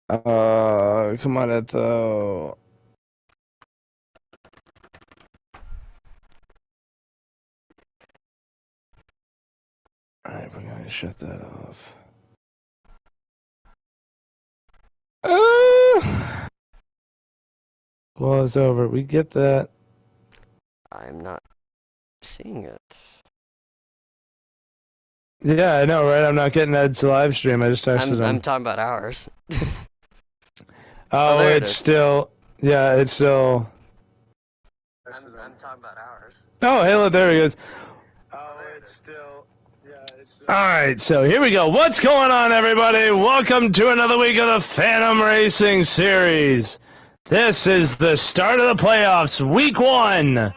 Come on, Eto. Alright, we're gonna shut that off. Well, it's over. We get that. I'm not seeing it. Yeah, I know, right? I'm not getting Ed's live stream. I just texted I'm him. talking about ours. Oh, Oh, there it it's is. still. Yeah, it's still. I'm talking about ours. Oh, Halo, there he goes. Oh, it's still. Yeah, it's still. Alright, so here we go. What's going on, everybody? Welcome to another week of the Phantom Racing Series. This is the start of the playoffs, week 1.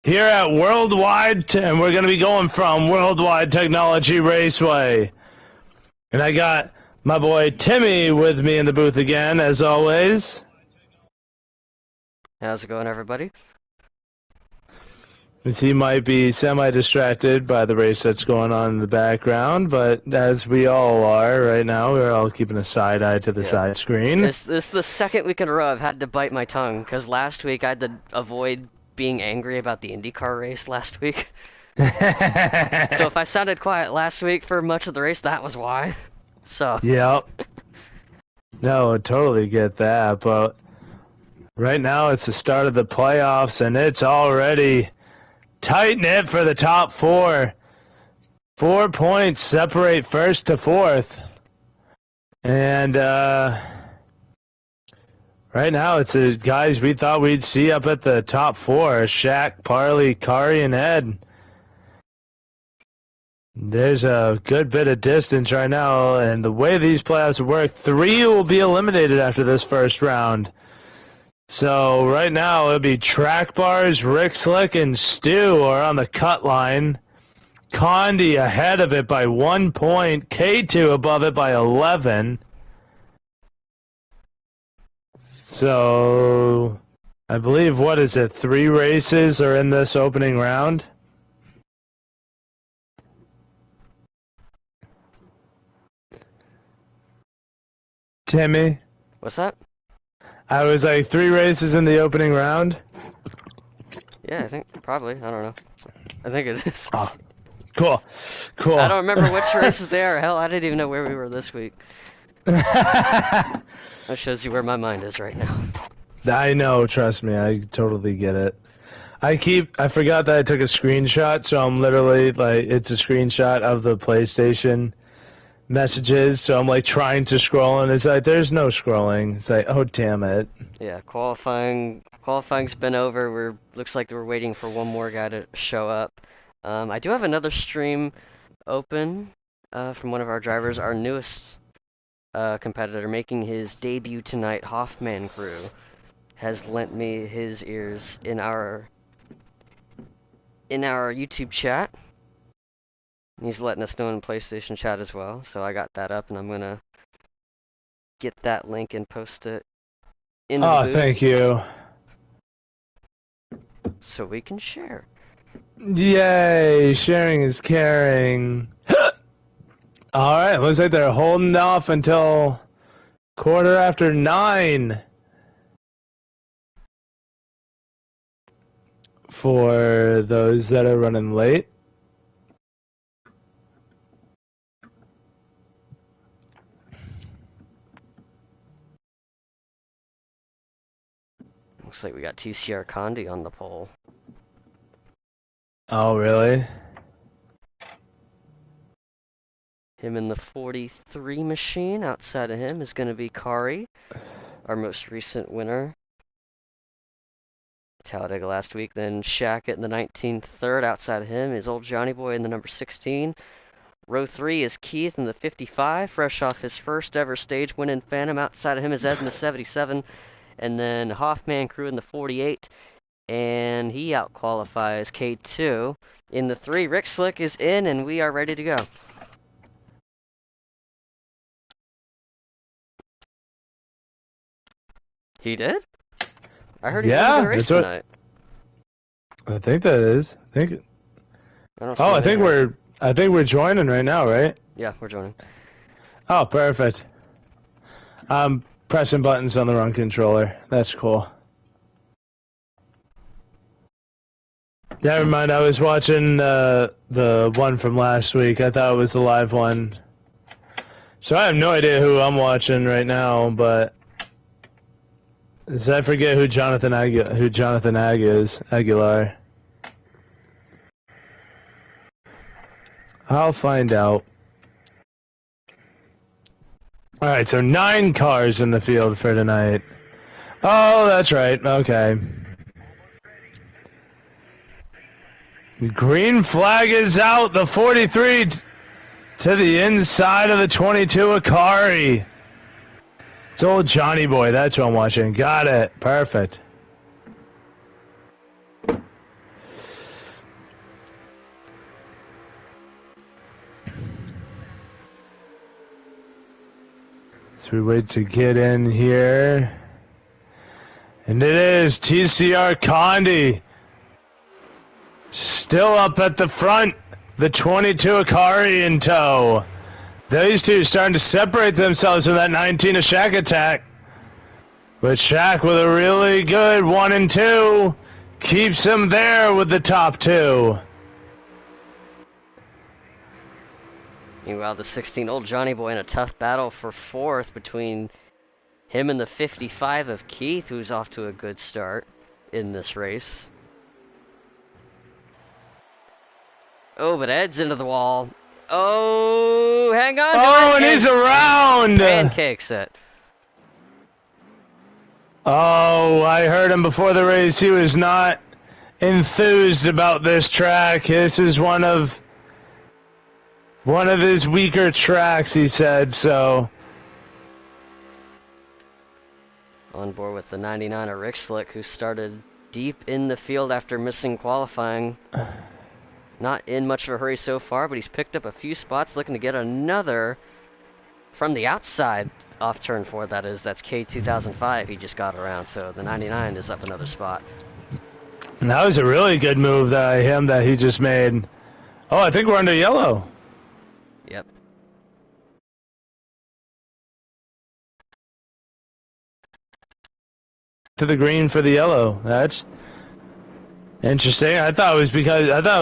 Here at Worldwide, and we're going to be going from Worldwide Technology Raceway. And I got my boy Timmy with me in the booth again, as always. How's it going, everybody? As he might be semi-distracted by the race that's going on in the background, but as we all are right now, we're all keeping a side eye to the side screen. This is the second week in a row I've had to bite my tongue, because last week I had to avoid being angry about the IndyCar race last week. So if I sounded quiet last week for much of the race, that was why. So. Yep. No, I totally get that, but right now it's the start of the playoffs, and it's already tight-knit for the top 4. 4 points separate first to fourth. And right now it's the guys we thought we'd see up at the top 4. Shaq, Parley, Kari, and Ed. There's a good bit of distance right now, and the way these playoffs work, 3 will be eliminated after this first round. So right now it'll be Track Bars, Rick Slick, and Stu are on the cut line. Condi ahead of it by 1 point. K2 above it by 11. So I believe, what is it, 3 races are in this opening round? Timmy? What's that? I was like 3 races in the opening round? Yeah, I think probably. I don't know. I think it is. Oh, cool. Cool. I don't remember which races they are. Hell, I didn't even know where we were this week. That shows you where my mind is right now. I know, trust me, I totally get it. I forgot that I took a screenshot, so I'm literally, like, it's a screenshot of the PlayStation messages, so I'm, like, trying to scroll, and it's like, there's no scrolling. It's like, oh, damn it. Yeah, qualifying's been over. Looks like we're waiting for one more guy to show up. I do have another stream open from one of our drivers, our newest competitor, making his debut tonight. Hoffman Crew has lent me his ears in our YouTube chat. He's letting us know in PlayStation chat as well, so I got that up, and I'm gonna get that link and post it in the booth. Thank you. So we can share. Yay, sharing is caring. Alright, looks like they're holding off until 9:15 for those that are running late. Looks like we got TCR Condi on the pole. Oh, really? Him in the 43 machine. Outside of him is going to be Kari, our most recent winner. Talladega last week. Then Shaq in the 19th third. Outside of him is old Johnny Boy in the number 16. Row 3 is Keith in the 55, fresh off his first ever stage win in Phantom. Outside of him is Ed in the 77. And then Hoffman Crew in the 48. And he outqualifies K2. In the 3, Rick Slick is in, and we are ready to go. He did? I heard he wasn't going to race tonight. I think that is. I think we're joining right now, right? Yeah, we're joining. Oh, perfect. pressing buttons on the wrong controller. That's cool. Never mind, I was watching the one from last week. I thought it was the live one. So I have no idea who I'm watching right now, but I forget who Jonathan is. Aguilar. I'll find out. Alright, so 9 cars in the field for tonight. Oh, that's right. Okay. Green flag is out. The 43 to the inside of the 22 Akari. It's old Johnny Boy. That's what I'm watching. Got it. Perfect. So we wait to get in here. And it is TCR Condi. Still up at the front, the 22 Akari in tow. These two starting to separate themselves from that 19 of Shaq attack. But Shaq with a really good 1 and 2 keeps him there with the top 2. Meanwhile, the 16 old Johnny Boy in a tough battle for 4th between him and the 55 of Keith, who's off to a good start in this race. Oh, but Ed's into the wall. Oh, hang on. Oh, and he's around. Pancakes it. Oh, I heard him before the race. He was not enthused about this track. This is one of his weaker tracks, he said, so. On board with the 99 of Rick Slick, who started deep in the field after missing qualifying. Not in much of a hurry so far, but he's picked up a few spots, looking to get another from the outside off turn 4, that is. That's K2005 he just got around, so the 99 is up another spot. And that was a really good move that he just made. Oh, I think we're under yellow. Yep. To the green for the yellow. That's interesting. I thought it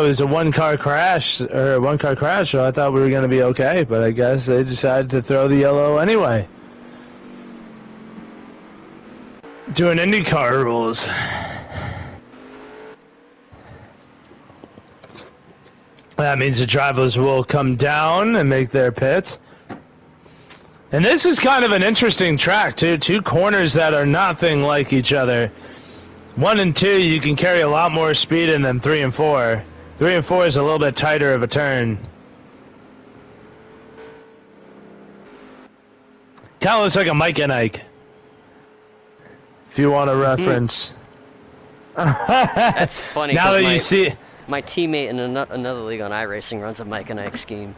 was a one-car crash, so I thought we were going to be okay, but I guess they decided to throw the yellow anyway. Doing IndyCar rules. That means the drivers will come down and make their pits. And this is kind of an interesting track, too. 2 corners that are nothing like each other. 1 and 2, you can carry a lot more speed in than 3 and 4. 3 and 4 is a little bit tighter of a turn. Kind of looks like a Mike and Ike, if you want a reference. That's funny. Now that you see, my teammate in another league on iRacing runs a Mike and Ike scheme.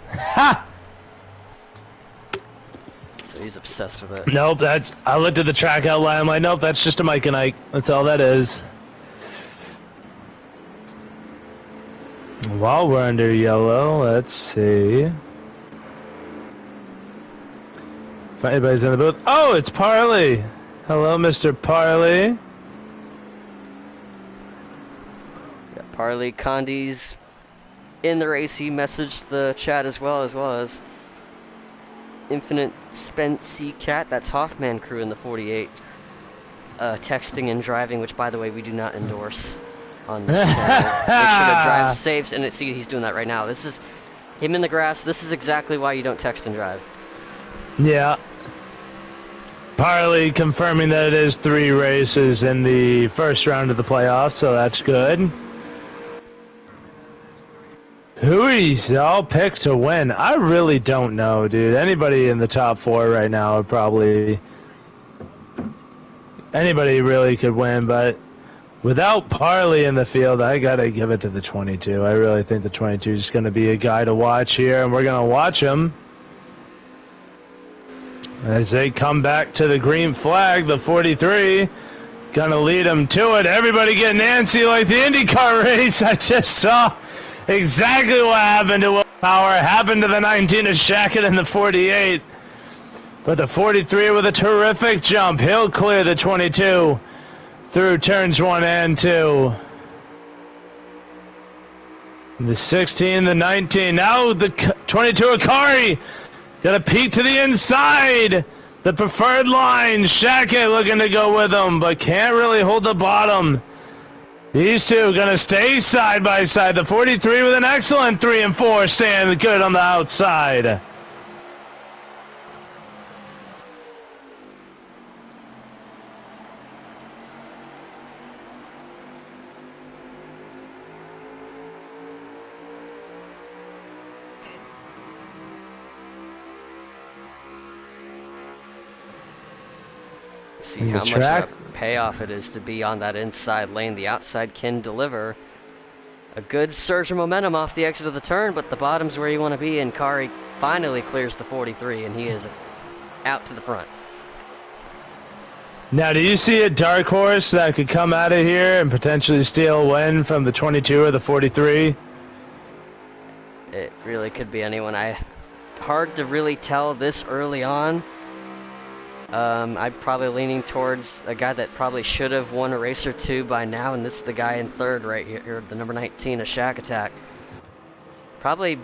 Ha! So he's obsessed with it. Nope, I looked at the track outline. I'm like, nope, that's just a Mike and Ike. That's all that is. While we're under yellow, let's see if anybody's in the booth. Oh, it's Parley. Hello, Mr. Parley. Yeah, Parley Condi's in the race. He messaged the chat as well as Infinite Spent Sea Cat. That's Hoffman Crew in the 48. Texting and driving, which by the way we do not endorse on this channel. Make sure to drive safe, and see he's doing that right now. This is him in the grass. This is exactly why you don't text and drive. Yeah. Parley confirming that it is 3 races in the first round of the playoffs, so that's good. Who is all picked to win? I really don't know, dude. Anybody in the top 4 right now would probably... Anybody really could win, but without Parley in the field, I gotta give it to the 22. I really think the 22 is going to be a guy to watch here, and we're going to watch him as they come back to the green flag. The 43 gonna lead them to it. Everybody getting antsy like the IndyCar race. I just saw exactly what happened to Will Power. Happened to the 19 of Shackett and the 48. But the 43 with a terrific jump. He'll clear the 22 through turns 1 and 2. The 16, the 19. Now the 22 Akari. Got a peek to the inside. The preferred line. Shackett looking to go with him, but can't really hold the bottom. These two going to stay side by side. The 43 with an excellent 3 and 4, staying good on the outside. See how much of a payoff it is to be on that inside lane. The outside can deliver a good surge of momentum off the exit of the turn, but the bottom's where you want to be, and Kari finally clears the 43, and he is out to the front. Now, do you see a dark horse that could come out of here and potentially steal a win from the 22 or the 43? It really could be anyone. Hard to really tell this early on. I'm probably leaning towards a guy that probably should have won a race or two by now, and this is the guy in third right here, the number 19, a Shack Attack. Probably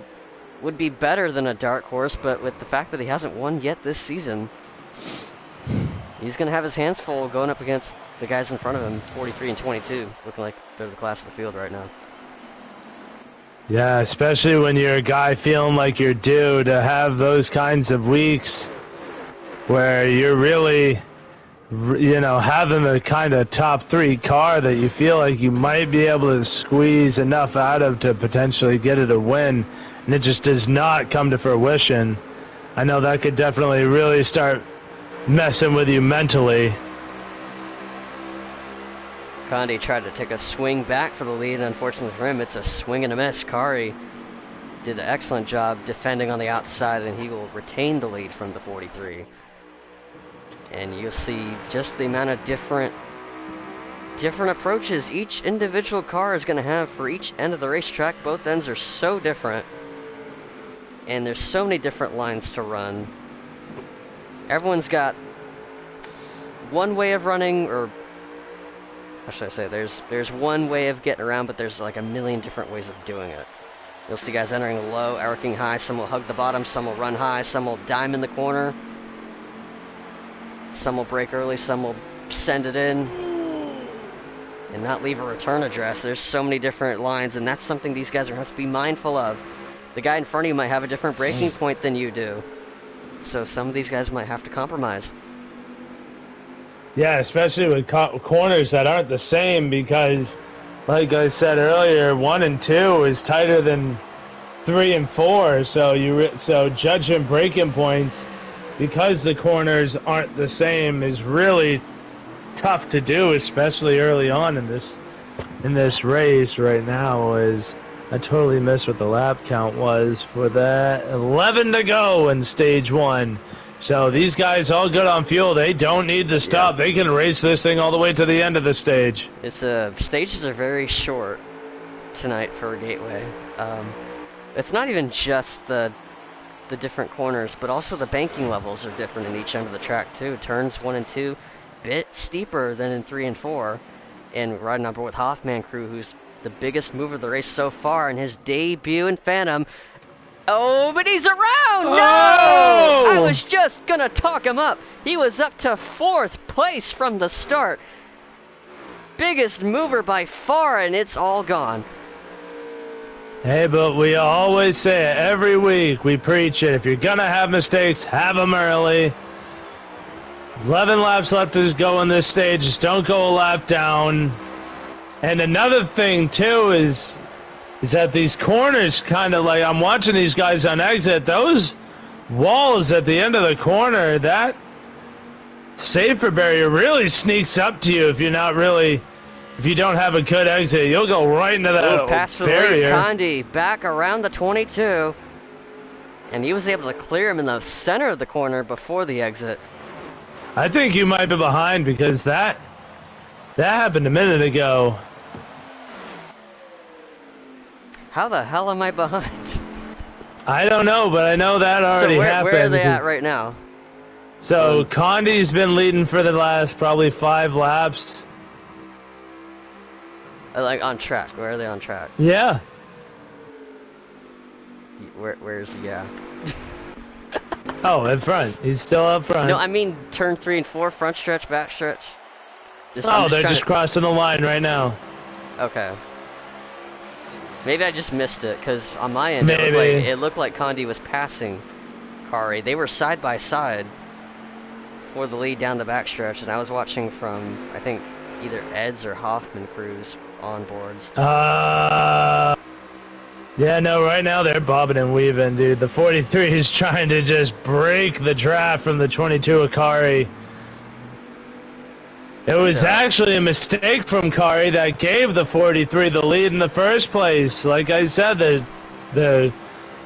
would be better than a dark horse, but with the fact that he hasn't won yet this season, he's going to have his hands full going up against the guys in front of him, 43 and 22, looking like they're the class of the field right now. Yeah, especially when you're a guy feeling like you're due to have those kinds of weeks where you're really, you know, having the kind of top 3 car that you feel like you might be able to squeeze enough out of to potentially get it a win, and it just does not come to fruition. I know that could definitely really start messing with you mentally. Condi tried to take a swing back for the lead, and unfortunately for him, it's a swing and a miss. Kari did an excellent job defending on the outside, and he will retain the lead from the 43. And you'll see just the amount of different approaches each individual car is going to have for each end of the racetrack. Both ends are so different, and there's so many different lines to run. Everyone's got one way of running, or how should I say, there's one way of getting around, but there's like a million different ways of doing it. You'll see guys entering low, arcing high. Some will hug the bottom, some will run high, some will dime in the corner. Some will break early, some will send it in and not leave a return address. There's so many different lines, and that's something these guys are going to have to be mindful of. The guy in front of you might have a different braking point than you do, so some of these guys might have to compromise. Yeah, especially with corners that aren't the same, because, like I said earlier, 1 and 2 is tighter than 3 and 4, so judging braking points because the corners aren't the same is really tough to do, especially early on in this race. Right now, is I totally missed what the lap count was for that. 11 to go in stage 1. So these guys all good on fuel. They don't need to stop. Yeah. They can race this thing all the way to the end of the stage. Stages are very short tonight for Gateway. It's not even just the different corners, but also the banking levels are different in each end of the track too. Turns 1 and 2, bit steeper than in 3 and 4. And riding up with Hoffman Crew, who's the biggest mover of the race so far in his debut in Phantom. Oh, but he's around! Oh! No! I was just gonna talk him up. He was up to 4th place from the start. Biggest mover by far, and it's all gone. Hey, but we always say it every week. We preach it. If you're going to have mistakes, have them early. 11 laps left to go in this stage. Just don't go a lap down. And another thing, too, is that these corners kind of like, I'm watching these guys on exit. Those walls at the end of the corner, that safer barrier really sneaks up to you if you're not really... If you don't have a good exit, you'll go right into that pass for barrier. Condi back around the 22, and he was able to clear him in the center of the corner before the exit. I think you might be behind, because that happened a minute ago. How the hell am I behind? I don't know, but I know that already happened. Where are they at right now? So Condi's been leading for the last probably 5 laps. Like on track. Where are they on track? Yeah. Where's yeah? Oh, in front. He's still up front. No, I mean turn 3 and 4, front stretch, back stretch. They're just crossing the line right now. Okay. Maybe I just missed it, because on my end, Maybe. it looked like Condi was passing Kari. They were side by side for the lead down the backstretch, and I was watching from, I think, either Ed's or Hoffman crews onboards. Yeah, no, right now they're bobbing and weaving, dude. The 43 is trying to just break the draft from the 22 Akari. It was actually a mistake from Kari that gave the 43 the lead in the first place. Like I said, the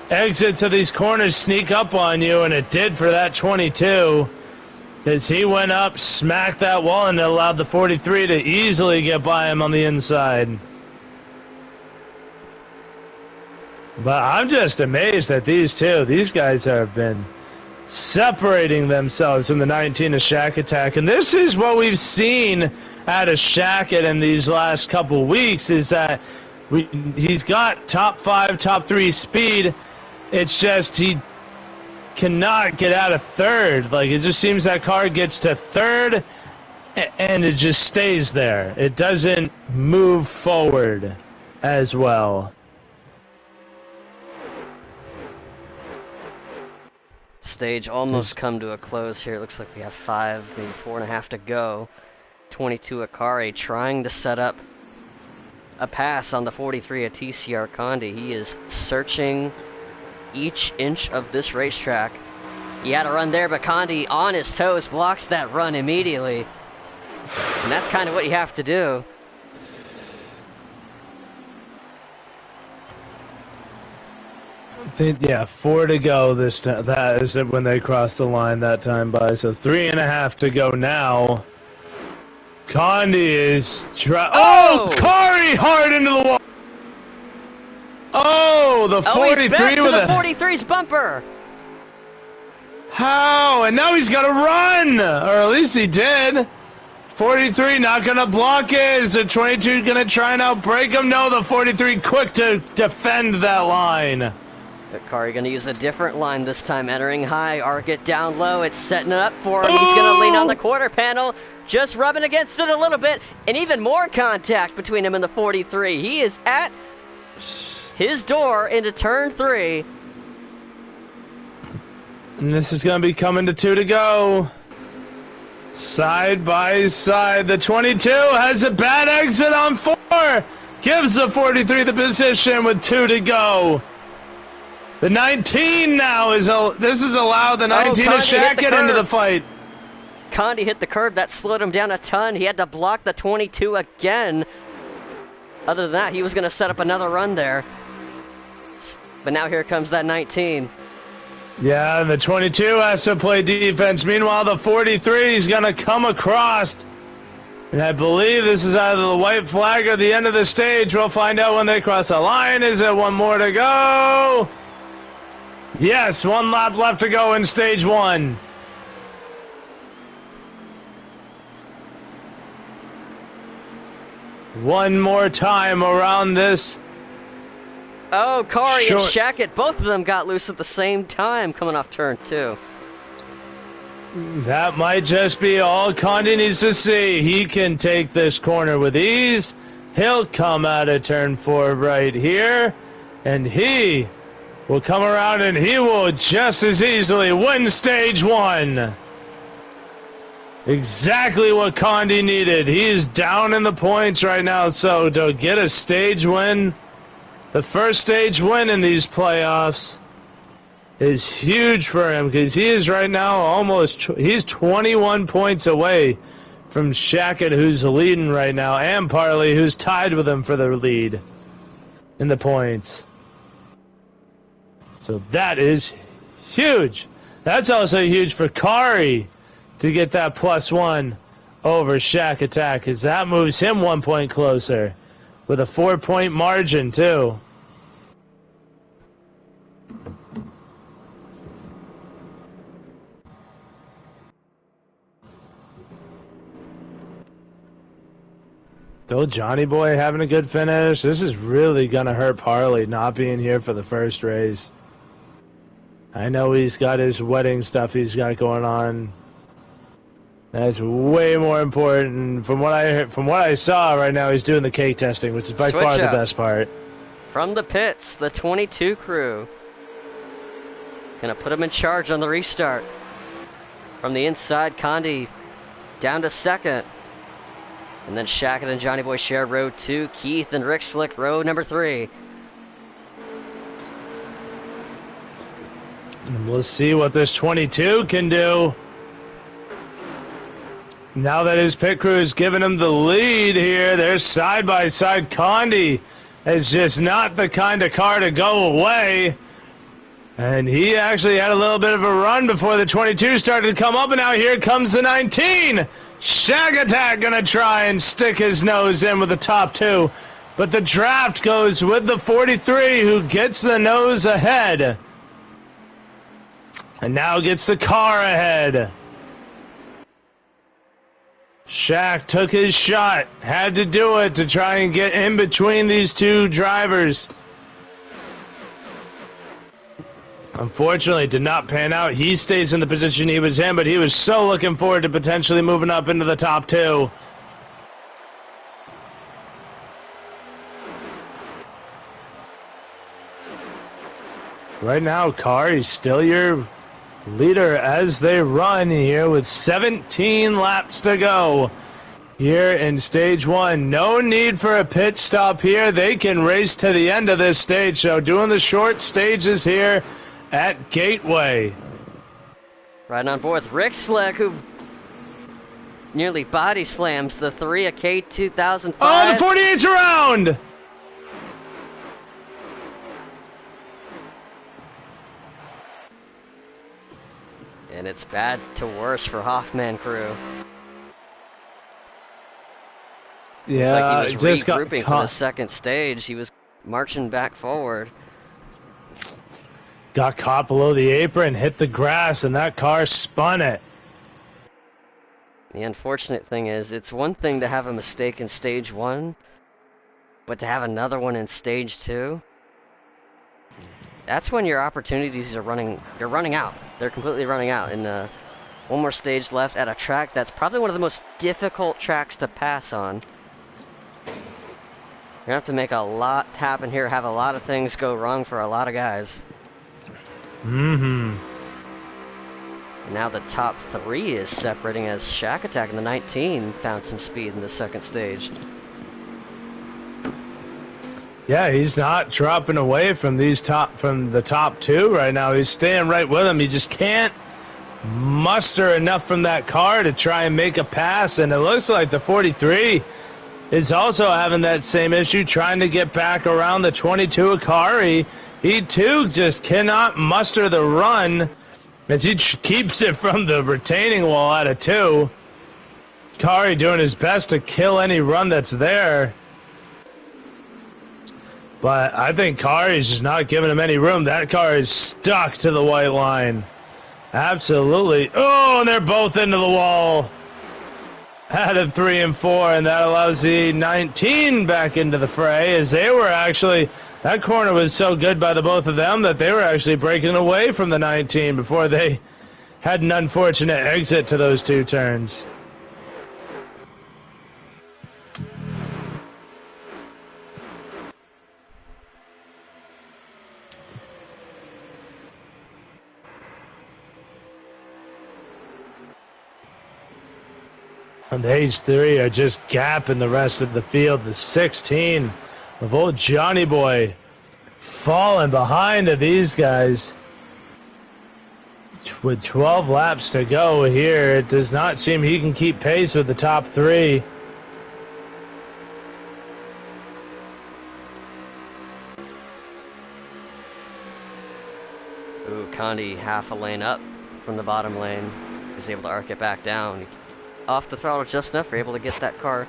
exits of these corners sneak up on you, and it did for that 22. Because he went up, smacked that wall, and it allowed the 43 to easily get by him on the inside. But I'm just amazed at these two. These guys have been separating themselves from the 19 of Shack Attack. And this is what we've seen out of Shackett in these last couple weeks, is that he's got top 5, top 3 speed. It's just he cannot get out of third. Like, it just seems that car gets to third and it just stays there. It doesn't move forward as well. Stage almost come to a close here. It looks like we have 5, maybe 4.5 to go. 22 Akari trying to set up a pass on the 43 at TCR Condi. He is searching each inch of this racetrack. He had a run there, but Condi on his toes blocks that run immediately. And that's kind of what you have to do. Yeah, 4 to go this time. That is when they crossed the line that time by. So 3.5 to go now. Condi is Kari hard into the wall. Oh, the 43 he's back to with the 43's bumper. How? And now he's got to run, or at least he did. 43 not gonna block it. Is the 22 gonna try and outbreak him? No, the 43 quick to defend that line. Kari gonna use a different line this time, entering high, arc it down low, it's setting it up for him. He's gonna lean on the quarter panel, just rubbing against it a little bit, and even more contact between him and the 43. He is at his door into turn 3. And this is gonna be coming to 2 to go. Side by side, the 22 has a bad exit on 4, gives the 43 the position with 2 to go. The 19 now this is allowed the 19 to Shackett into the fight. Condi hit the curb, that slowed him down a ton. He had to block the 22 again. Other than that, he was going to set up another run there. But now here comes that 19. Yeah, and the 22 has to play defense. Meanwhile, the 43 is going to come across. And I believe this is either the white flag or the end of the stage. We'll find out when they cross the line. Is it 1 more to go? Yes, 1 lap left to go in stage 1. One more time around this. Oh, Kari and Shackett, both of them got loose at the same time coming off turn 2. That might just be all Condi needs to see. He can take this corner with ease. He'll come out of turn 4 right here. And he will come around and he will just as easily win stage 1. Exactly what Condi needed. He's down in the points right now, so to get a stage win, the first stage win in these playoffs, is huge for him because he is right now he's 21 points away from Shackett, who's leading right now, and Parley, who's tied with him for the lead in the points. So that is huge. That's also huge for Kari to get that +1 over Shack Attack, because that moves him 1 point closer with a 4-point margin too. Still Johnny Boy having a good finish. This is really going to hurt Harley not being here for the first race. I know he's got his wedding stuff he's got going on. That's way more important. From what I saw right now, he's doing the cake testing, which is by far the best part. From the pits, the 22 crew. Gonna put him in charge on the restart. From the inside, Condi down to second. And then Shackett and Johnny Boy share row 2. Keith and Rick Slick row number 3. And we'll see what this 22 can do. Now that his pit crew has given him the lead here, they're side by side. Condi is just not the kind of car to go away. And he actually had a little bit of a run before the 22 started to come up, and now here comes the 19. Shack Attack gonna try and stick his nose in with the top 2. But the draft goes with the 43, who gets the nose ahead. And now gets the car ahead. Shack took his shot, had to do it to try and get in between these two drivers. Unfortunately, it did not pan out. He stays in the position he was in, but he was so looking forward to potentially moving up into the top 2. Right now, Kari's still your leader as they run here with 17 laps to go here in stage 1. No need for a pit stop here. They can race to the end of this stage. So doing the short stages here at Gateway. Riding on board with Rick Slick, who nearly body slams the 3 of K2005. Oh, the 48's around! And it's bad to worse for Hoffman crew. Yeah, like he was regrouping for the second stage. He was marching back forward. Got caught below the apron, hit the grass, and that car spun it. The unfortunate thing is, it's one thing to have a mistake in stage 1, but to have another one in stage 2, that's when your opportunities are running out. They're completely running out. And one more stage left at a track that's probably one of the most difficult tracks to pass on. You're gonna have to make a lot happen here, have a lot of things go wrong for a lot of guys. Mm-hmm. Now the top 3 is separating as Shack Attack in the 19 found some speed in the second stage. Yeah, he's not dropping away from the top 2 right now. He's staying right with him. He just can't muster enough from that car to try and make a pass. And it looks like the 43 is also having that same issue, trying to get back around the 22 Akari. He too just cannot muster the run as he keeps it from the retaining wall out of 2. Kari doing his best to kill any run that's there. But I think Kari's just not giving him any room. That car is stuck to the white line. Absolutely. Oh, and they're both into the wall. Out of 3 and 4, and that allows the 19 back into the fray, as they were actually, that corner was so good by the both of them that they were actually breaking away from the 19 before they had an unfortunate exit to those 2 turns. And these 3 are just gapping the rest of the field. The 16 of old Johnny Boy falling behind of these guys. With 12 laps to go here, it does not seem he can keep pace with the top 3. Ooh, Condi half a lane up from the bottom lane. He's able to arc it back down. Off the throttle just enough, we're able to get that car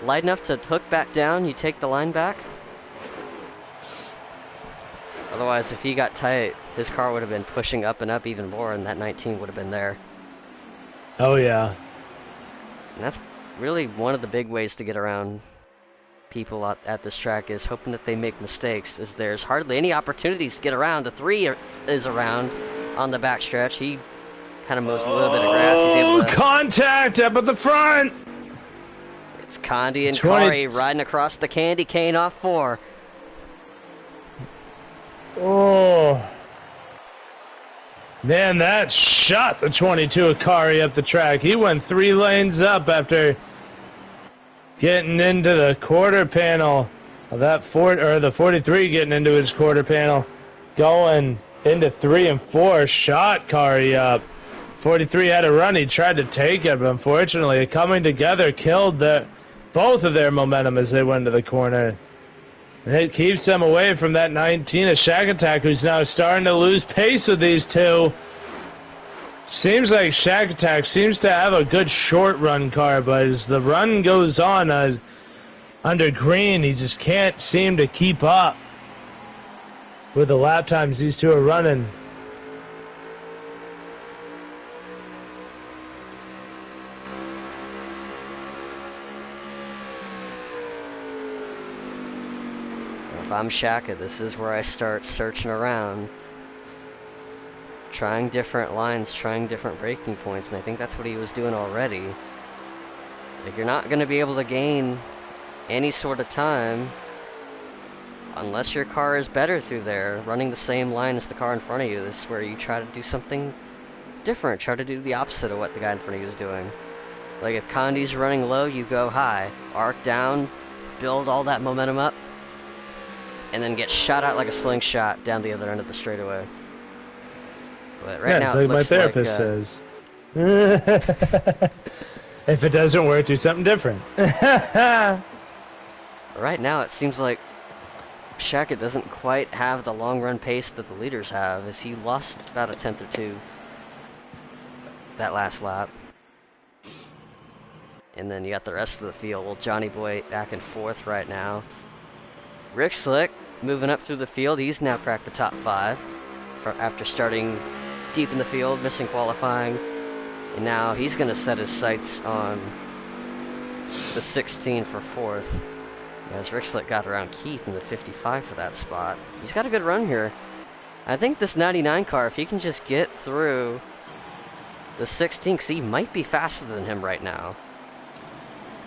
light enough to hook back down. You take the line back. Otherwise, if he got tight, his car would have been pushing up and up even more, and that 19 would have been there. Oh, yeah. And that's really one of the big ways to get around people at this track is hoping that they make mistakes, as there's hardly any opportunities to get around. The 3 is around on the backstretch. He kind of mows a little bit of grass. He's able to... Contact up at the front! It's Condi and Kari riding across the candy cane off 4. Oh. Man, that shot the 22 Akari up the track. He went 3 lanes up after getting into the quarter panel of that the 43, getting into his quarter panel, going into 3 and 4, shot Kari up. 43 had a run. He tried to take it, but unfortunately, coming together killed both of their momentum as they went to the corner. And it keeps them away from that 19 of Shack Attack, who's now starting to lose pace with these two. Seems like Shack Attack seems to have a good short run car, but as the run goes on under green, he just can't seem to keep up with the lap times these two are running. If I'm Shaka, this is where I start searching around, trying different lines, trying different braking points, and I think that's what he was doing already. Like, you're not going to be able to gain any sort of time unless your car is better through there, running the same line as the car in front of you. This is where you try to do something different, try to do the opposite of what the guy in front of you is doing. Like, if Condi's running low, you go high, arc down, build all that momentum up, and then get shot out like a slingshot down the other end of the straightaway. But right now, it's like my therapist says. If it doesn't work, do something different. Right now, it seems like Shaka doesn't quite have the long run pace that the leaders have, as he lost about a 10th or 2 that last lap. And then you got the rest of the field. Well, Johnny Boy back and forth right now. Rick Slick moving up through the field. He's now cracked the top 5 after starting deep in the field, missing qualifying. And now he's going to set his sights on the 16 for 4th. As Rick Slick got around Keith in the 55 for that spot. He's got a good run here. I think this 99 car, if he can just get through the 16, because he might be faster than him right now.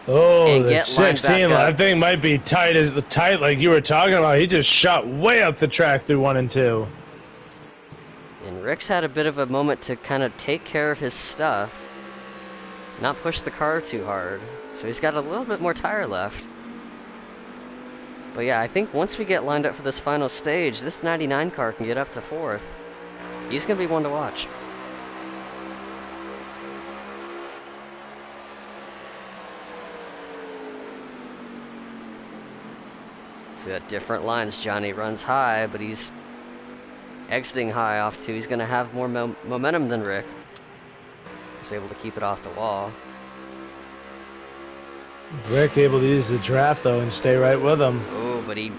Oh, the 16 I think might be tight like you were talking about. He just shot way up the track through 1 and 2. And Rick's had a bit of a moment to kind of take care of his stuff, not push the car too hard. So he's got a little bit more tire left. But yeah, I think once we get lined up for this final stage, this 99 car can get up to 4th. He's going to be one to watch. See that different lines. Johnny runs high, but he's exiting high off 2. He's going to have more momentum than Rick. He's able to keep it off the wall. Rick able to use the draft, though, and stay right with him. Oh, but he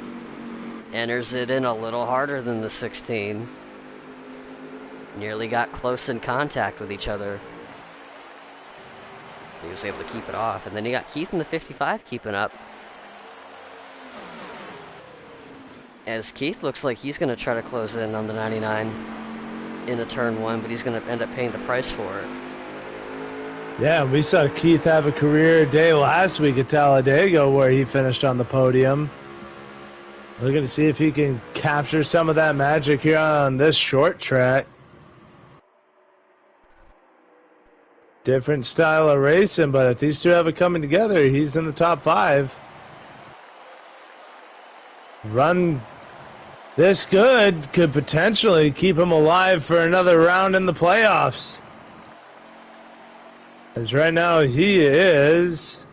enters it in a little harder than the 16. Nearly got close in contact with each other. He was able to keep it off. And then you got Keith in the 55 keeping up. As Keith looks like he's going to try to close in on the 99 in the turn 1, but he's going to end up paying the price for it. Yeah, we saw Keith have a career day last week at Talladega where he finished on the podium. Looking to see if he can capture some of that magic here on this short track. Different style of racing, but if these two have it coming together, he's in the top 5. Run this good could potentially keep him alive for another round in the playoffs. As right now he is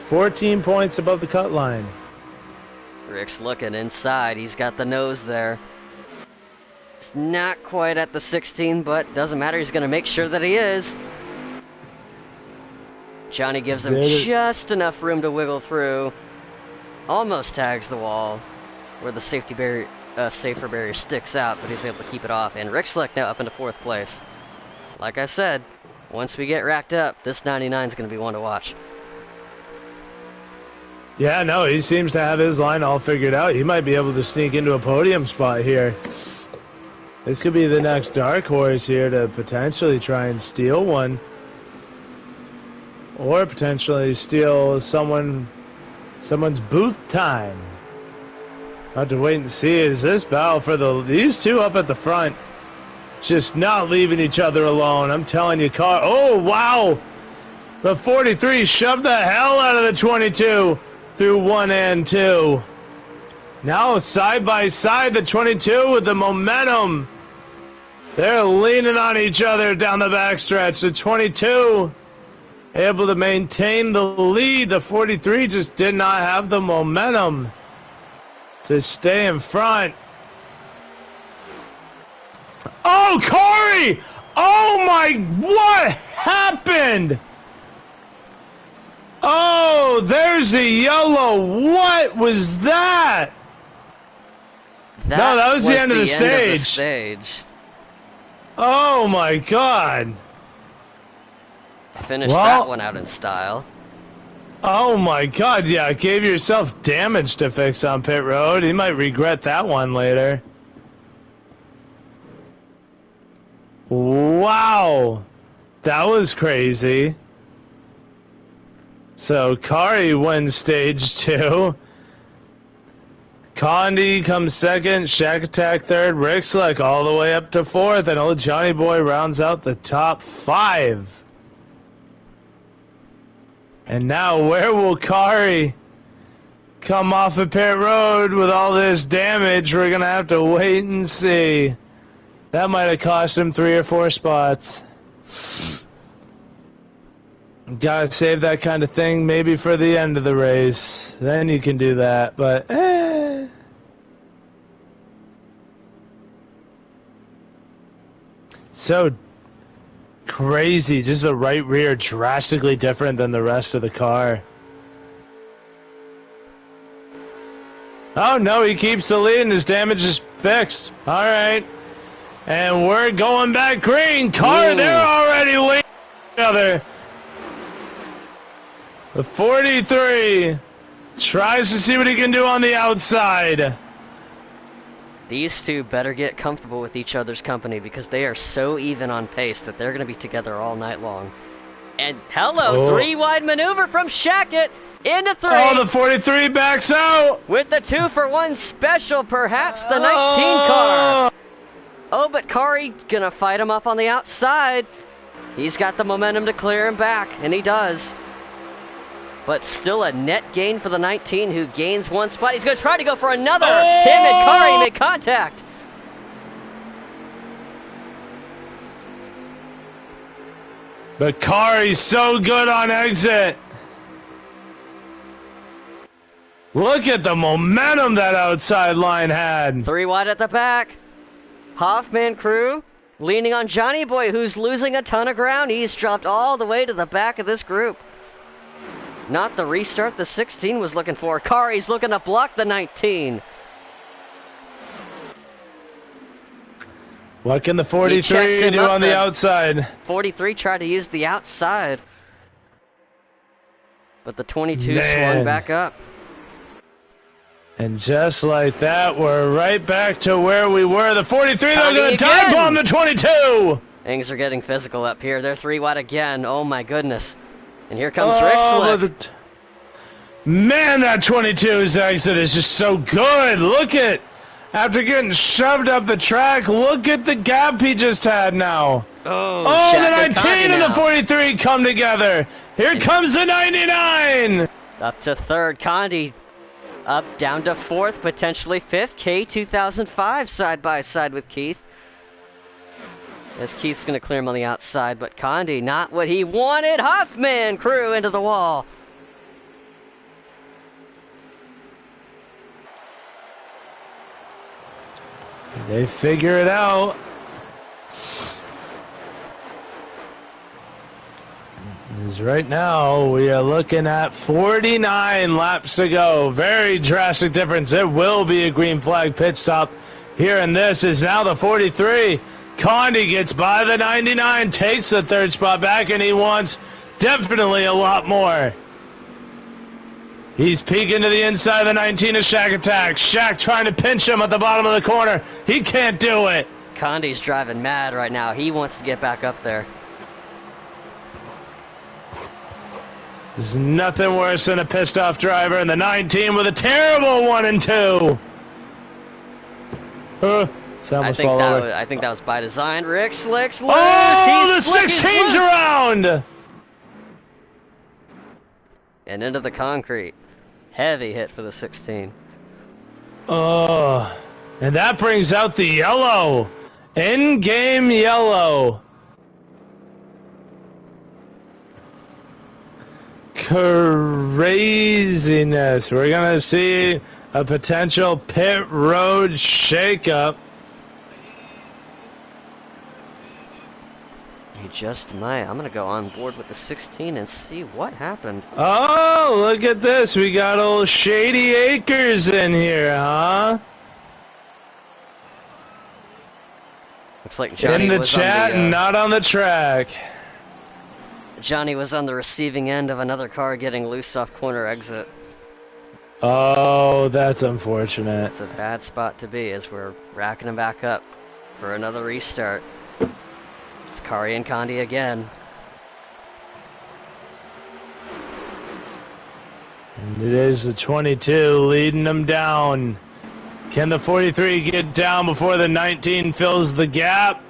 14 points above the cut line. Rick's looking inside. He's got the nose there. It's not quite at the 16, but doesn't matter. He's going to make sure that he is. Johnny gives him just enough room to wiggle through. Almost tags the wall where the safety barrier, safer barrier sticks out, but he's able to keep it off. And Rick Slick now up into 4th place. Like I said, once we get racked up, this 99 is going to be one to watch. Yeah, no, he seems to have his line all figured out. He might be able to sneak into a podium spot here. This could be the next dark horse here to potentially try and steal one. Or potentially steal someone's booth time. I'll have to wait and see. Is this battle for these two up at the front? Just not leaving each other alone. I'm telling you, oh, wow! The 43 shoved the hell out of the 22 through 1 and 2. Now, side by side, the 22 with the momentum. They're leaning on each other down the backstretch. The 22 able to maintain the lead. The 43 just did not have the momentum to stay in front. Oh, Corey! Oh my, what happened? Oh, there's the yellow. What was that? No, that was the end of the stage. Oh my God. Finished that one out in style. Oh my God, yeah, gave yourself damage to fix on pit road. You might regret that one later. Wow, that was crazy. So Kari wins stage 2. Condi comes second, Shack Attack third, Rick Slick all the way up to 4th, and old Johnny Boy rounds out the top 5. And now where will Kari come off of pit road with all this damage? We're going to have to wait and see. That might have cost him 3 or 4 spots. Gotta save that kind of thing maybe for the end of the race. Then you can do that, but So crazy, just the right rear drastically different than the rest of the car. Oh no, he keeps the lead and his damage is fixed. Alright. And we're going back green. Car, they're already leading each other. The 43 tries to see what he can do on the outside. These two better get comfortable with each other's company because they are so even on pace that they're going to be together all night long. And hello, 3-wide maneuver from Shackett into 3. Oh, the 43 backs out. With the 2-for-1 special, perhaps the 19 car. Oh, but Kari gonna fight him off on the outside. He's got the momentum to clear him back, and he does. But still a net gain for the 19, who gains 1 spot. He's gonna try to go for another. Him and Kari make contact. But Kari's so good on exit. Look at the momentum that outside line had. 3 wide at the back. Hoffman crew leaning on Johnny Boy, who's losing a ton of ground. He's dropped all the way to the back of this group. Not the restart the 16 was looking for. Kari's looking to block the 19. What can the 43 do on the outside? 43 tried to use the outside. But the 22 swung back up. And just like that, we're right back to where we were. The 43, they're going to dive bomb the 22! Things are getting physical up here. They're 3 wide again. Oh my goodness. And here comes Rick Slick. Man, that 22's exit is just so good. Look at, after getting shoved up the track, look at the gap he just had now. Oh, the 19 and the 43 come together. Here comes the 99. Up to 3rd, Condi. Up, down to 4th, potentially 5th. K2005 side by side with Keith. As Keith's going to clear him on the outside, but Condi, not what he wanted. Huffman crew into the wall. They figure it out. Because right now we are looking at 49 laps to go. Very drastic difference. There will be a green flag pit stop here, and this is now the 43 Condi gets by the 99, takes the third spot back, and he wants definitely a lot more. He's peeking to the inside of the 19 of Shack Attack. Shack trying to pinch him at the bottom of the corner. He can't do it. Condi's driving mad right now. He wants to get back up there. There's nothing worse than a pissed off driver, and the 19 with a terrible 1 and 2. I think that was by design. Rick slicks loose. Oh, the 16's around! And into the concrete. Heavy hit for the 16. Oh, and that brings out the yellow. In-game yellow. Craziness. We're going to see a potential pit road shakeup. You just might. I'm going to go on board with the 16 and see what happened. Oh, look at this. We got old Shady Acres in here, huh? Looks like Johnny in the was chat on the, and not on the track. Johnny was on the receiving end of another car getting loose off corner exit. Oh, that's unfortunate. It's a bad spot to be as we're racking him back up for another restart. It's Kari and Condi again. And it is the 22 leading them down. Can the 43 get down before the 19 fills the gap?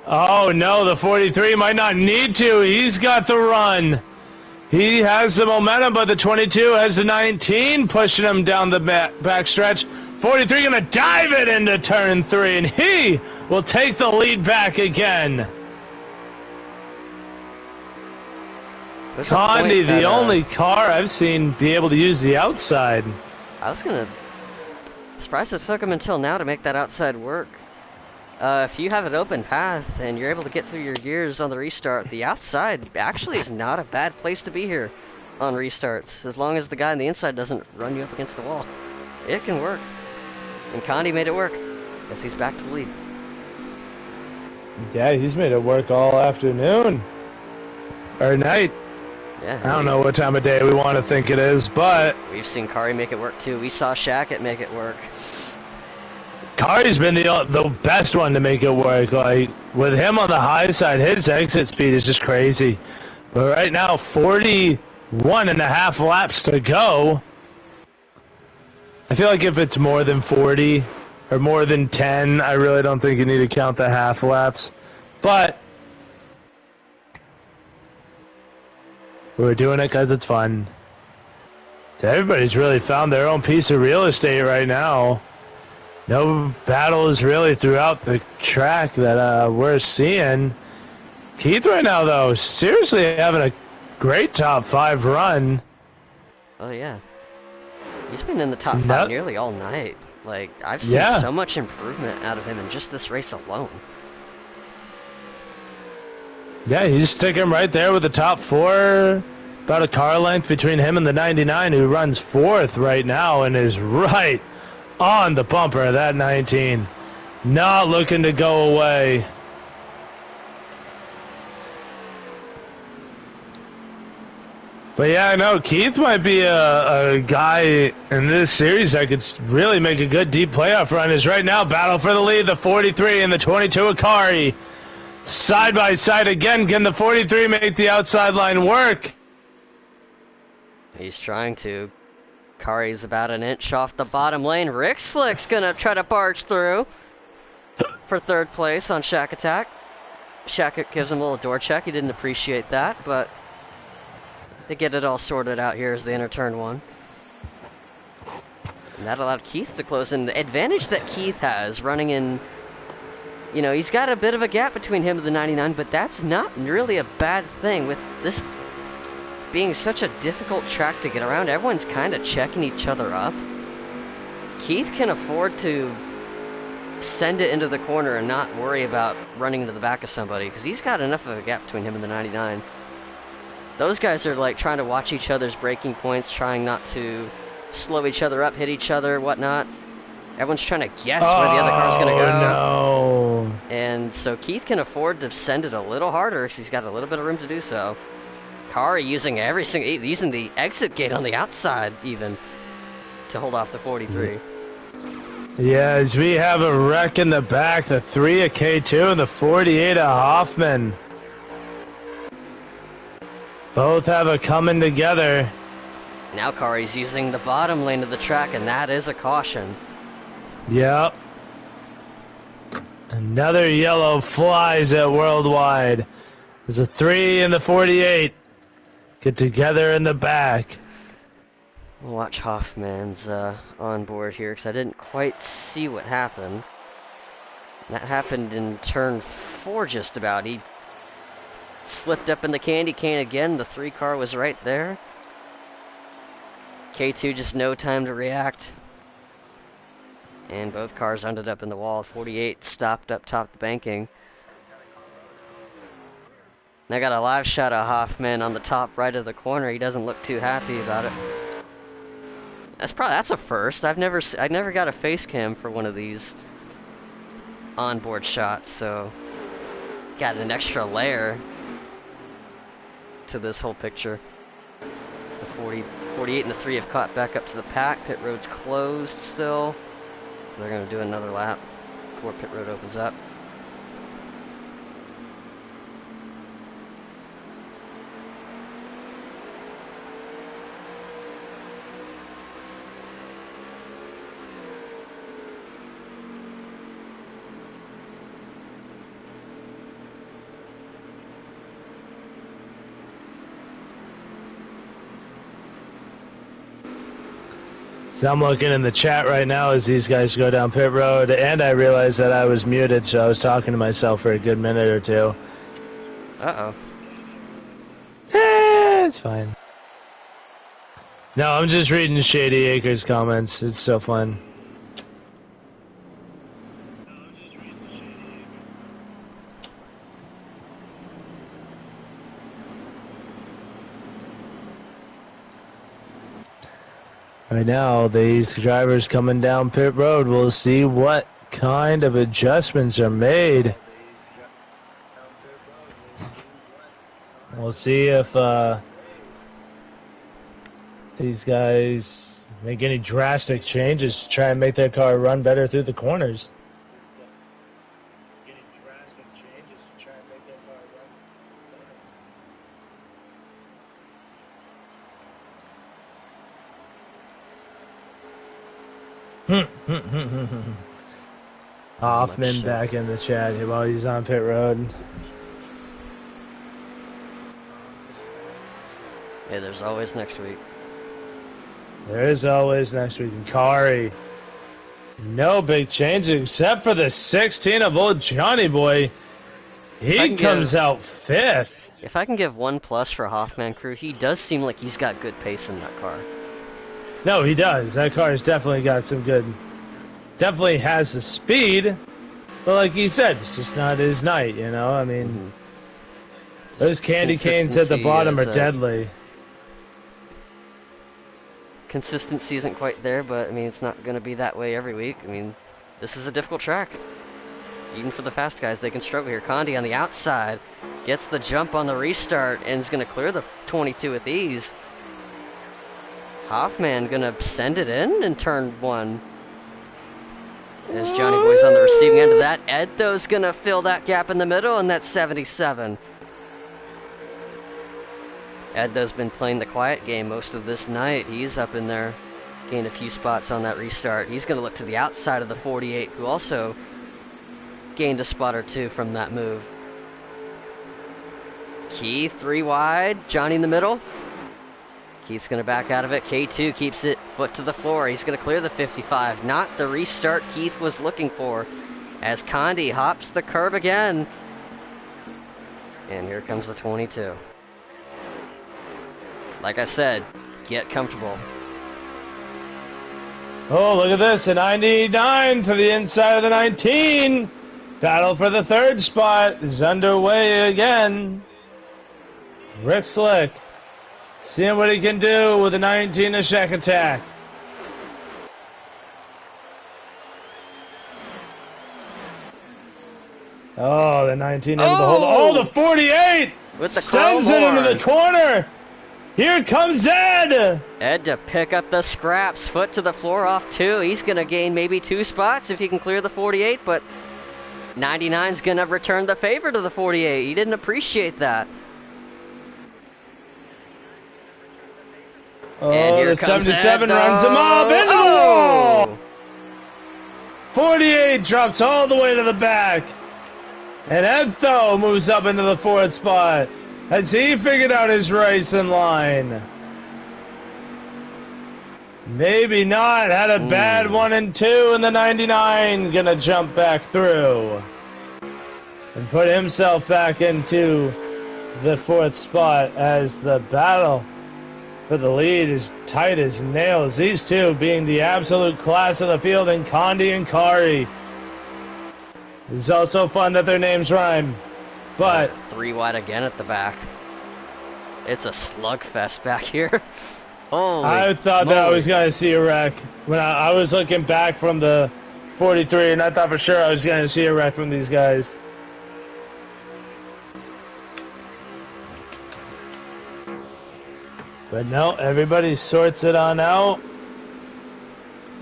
Oh no, the 43 might not need to. He's got the run. He has the momentum, but the 22 has the 19 pushing him down the back stretch. 43 gonna dive it into turn 3, and he will take the lead back again. Condi, the only car I've seen be able to use the outside. I was surprised it took him until now to make that outside work. If you have an open path and you're able to get through your gears on the restart, the outside actually is not a bad place to be here on restarts, as long as the guy on the inside doesn't run you up against the wall. It can work. And Condi made it work. Guess he's back to the lead. Yeah, he's made it work all afternoon. Or night. Yeah. I don't know what time of day we want to think it is, but we've seen Kari make it work too. We saw Shackett make it work. Kari's been the best one to make it work. Like, with him on the high side, his exit speed is just crazy. But right now, 41.5 laps to go. I feel like if it's more than 40 or more than 10, I really don't think you need to count the half laps. But we're doing it because it's fun. So everybody's really found their own piece of real estate right now. No battles really throughout the track that we're seeing. Keith right now, though, seriously having a great top 5 run. Oh, yeah. He's been in the top 5 nearly all night. Like, I've seen so much improvement out of him in just this race alone. Yeah, he's sticking right there with the top 4. About a car length between him and the 99, who runs 4th right now and is right on the bumper of that 19. Not looking to go away. But yeah, I know Keith might be a guy in this series that could really make a good deep playoff run. Is right now battle for the lead, the 43 and the 22 Akari. Side by side again. Can the 43 make the outside line work? He's trying to. Kari's about an inch off the bottom lane. Rick Slick's gonna try to barge through for 3rd place on Shack Attack. Shack gives him a little door check. He didn't appreciate that, but they get it all sorted out here as they enter turn 1. And that allowed Keith to close in. The advantage that Keith has running in, you know, he's got a bit of a gap between him and the 99, but that's not really a bad thing with this being such a difficult track to get around. Everyone's kind of checking each other up. Keith can afford to send it into the corner and not worry about running into the back of somebody, because he's got enough of a gap between him and the 99. Those guys are like trying to watch each other's braking points, trying not to slow each other up, hit each other, whatnot. Everyone's trying to guess where the other car's going to go. No. And so Keith can afford to send it a little harder because he's got a little bit of room to do so. Kari using using the exit gate on the outside even to hold off the 43. Yes, we have a wreck in the back, the 3 of K2 and the 48 of Hoffman. Both have a coming together. Now Kari's using the bottom lane of the track, and that is a caution. Yep. Another yellow flies at Worldwide. There's a 3 and the 48. Get together in the back. We'll watch Hoffman's on board here, because I didn't quite see what happened. That happened in turn 4 just about. He slipped up in the candy cane again. The 3 car was right there. K2 just no time to react. And both cars ended up in the wall. 48 stopped up top the banking. And I got a live shot of Hoffman on the top right of the corner. He doesn't look too happy about it. That's a first. I never got a face cam for one of these onboard shots, so got an extra layer to this whole picture. It's the 48 and the 3 have caught back up to the pack. Pit road's closed still, so they're going to do another lap before pit road opens up. So I'm looking in the chat right now as these guys go down pit road, and I realized that I was muted, so I was talking to myself for a good minute or two. Uh-oh. It's fine. No, I'm just reading Shady Acres comments. It's so fun. Right now, these drivers coming down pit road, we'll see what kind of adjustments are made. We'll see if these guys make any drastic changes to try and make their car run better through the corners. Hoffman back in the chat while he's on pit road. Hey, there's always next week. There is always next week. And Kari, no big changes except for the 16 of old Johnny Boy. He comes out 5th. If I can give 1+ for Hoffman crew, he does seem like he's got good pace in that car. No, he does. That car's definitely got some good... Definitely has the speed. But like he said, it's just not his night, you know? I mean, those candy canes at the bottom are deadly. Consistency isn't quite there, but I mean, it's not going to be that way every week. I mean, this is a difficult track. Even for the fast guys, they can struggle here. Condi on the outside gets the jump on the restart and is going to clear the 22 with ease. Hoffman going to send it in turn 1. As Johnny Boy's on the receiving end of that. Eddo's going to fill that gap in the middle, and that's 77. Eddo's been playing the quiet game most of this night. He's up in there, gained a few spots on that restart. He's going to look to the outside of the 48, who also gained a spot or 2 from that move. Keith, 3 wide. Johnny in the middle. Keith's going to back out of it. K2 keeps it foot to the floor. He's going to clear the 55. Not the restart Keith was looking for, as Condi hops the curb again. And here comes the 22. Like I said, get comfortable. Oh, look at this. A 99 to the inside of the 19. Battle for the 3rd spot is underway again. Rick Slick seeing what he can do with the 19 Ashek attack. Oh, the 19 into the hold. Oh, the 48! With the sends it into the horn. corner. Here comes Ed. Ed to pick up the scraps. Foot to the floor off 2. He's going to gain maybe 2 spots if he can clear the 48, but 99's going to return the favor to the 48. He didn't appreciate that. Oh, and here the comes 77 Ed, runs him up into the wall. 48 drops all the way to the back. And Edtho moves up into the 4th spot. Has he figured out his race in line? Maybe not. Had a bad 1 and 2 in the 99. Gonna jump back through. And put himself back into the 4th spot as the battle for the lead is tight as nails. These two being the absolute class of the field in Condi and Kari. It's also fun that their names rhyme. But 3 wide again at the back. It's a slugfest back here. Holy I thought moly. that I was going to see a wreck. When I was looking back from the 43, and I thought for sure I was going to see a wreck from these guys. But no, everybody sorts it on out.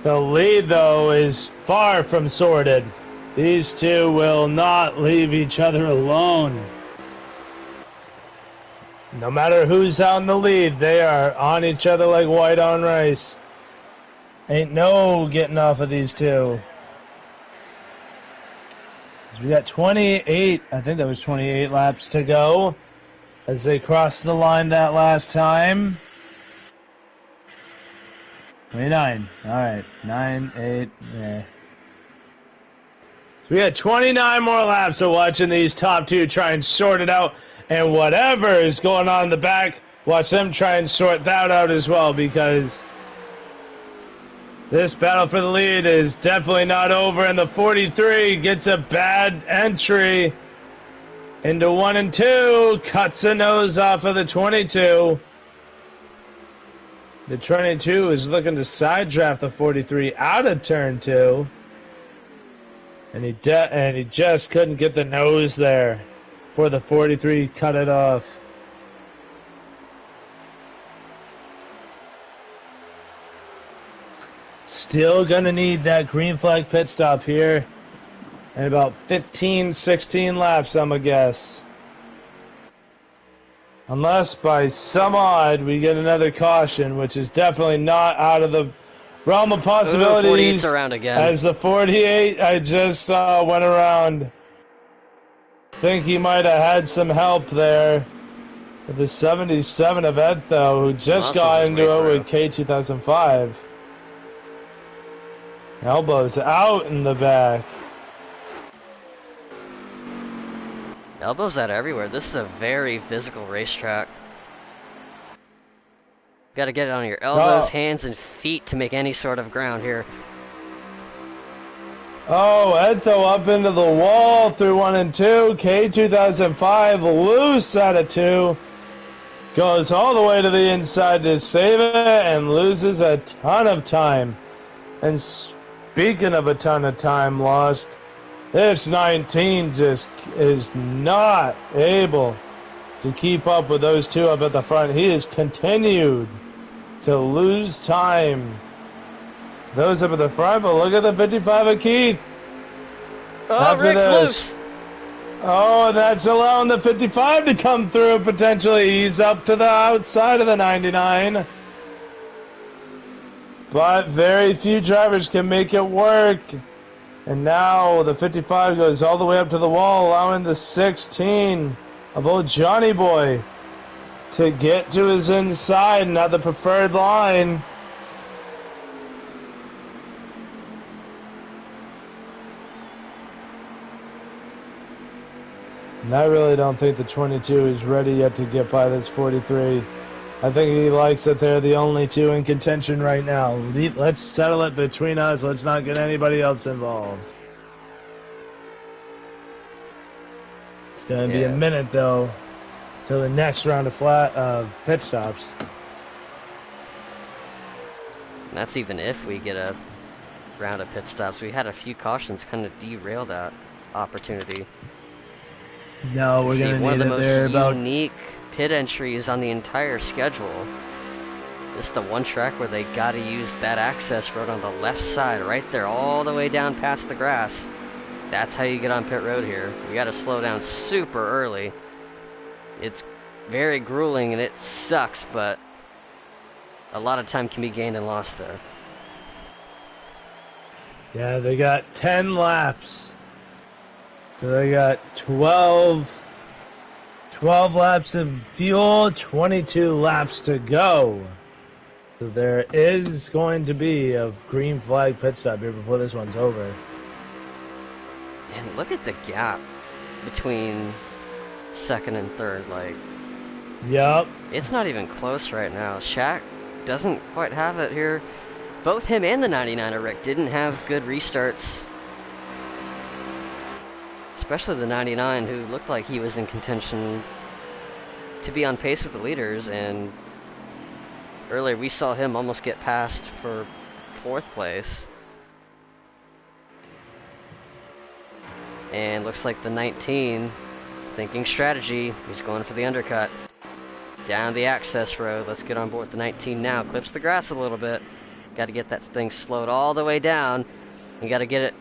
The lead, though, is far from sorted. These two will not leave each other alone. No matter who's on the lead, they are on each other like white on rice. Ain't no getting off of these two. We got 28, I think that was 28 laps to go as they crossed the line that last time. 29, alright, 9, 8, yeah. So we got 29 more laps of watching these top two try and sort it out. And whatever is going on in the back, watch them try and sort that out as well, because this battle for the lead is definitely not over. And the 43 gets a bad entry into 1 and 2, cuts the nose off of the 22. The 22 is looking to side draft the 43 out of turn 2. And he just couldn't get the nose there before the 43 cut it off. Still gonna need that green flag pit stop here in about 15, 16 laps, I'm gonna guess. Unless by some odd we get another caution, which is definitely not out of the realm of possibilities. 48's around again. As the 48 I just saw went around. Think he might have had some help there with the 77 of Edtho, who just got into it with K2005. Elbows out in the back. Elbows out everywhere. This is a very physical racetrack. Got to get it on your elbows, hands, and feet to make any sort of ground here. Oh, Edtho up into the wall through 1 and 2. K2005 loose out of 2. Goes all the way to the inside to save it and loses a ton of time. And speaking of a ton of time lost, this 19 just is not able to keep up with those two up at the front. He has continued to lose time. Those up at the front, but look at the 55 of Keith. Oh, Rick's loose. Oh, and that's allowing the 55 to come through potentially. He's up to the outside of the 99. But very few drivers can make it work. And now the 55 goes all the way up to the wall, allowing the 16 of old Johnny Boy to get to his inside, not the preferred line. And I really don't think the 22 is ready yet to get by this 43. I think he likes that they're the only two in contention right now. Let's settle it between us. Let's not get anybody else involved. It's going to be a minute, though, till the next round of pit stops. That's even if we get a round of pit stops. We had a few cautions kind of derail that opportunity. No, we're going to need it there. One of the most unique pit entries on the entire schedule. This is the one track where they got to use that access road on the left side, right there, all the way down past the grass. That's how you get on pit road here. You got to slow down super early. It's very grueling and it sucks, but a lot of time can be gained and lost there. Yeah, they got 10 laps. So they got 12 laps of fuel, 22 laps to go. So there is going to be a green flag pit stop here before this one's over. And look at the gap between second and third. Like, yep. It's not even close right now. Shaq doesn't quite have it here. Both him and the 99er Rick didn't have good restarts. Especially the 99, who looked like he was in contention to be on pace with the leaders, and earlier we saw him almost get passed for 4th place. And looks like the 19, thinking strategy, he's going for the undercut. Down the access road, let's get on board the 19 now. Clips the grass a little bit. Got to get that thing slowed all the way down. You got to get it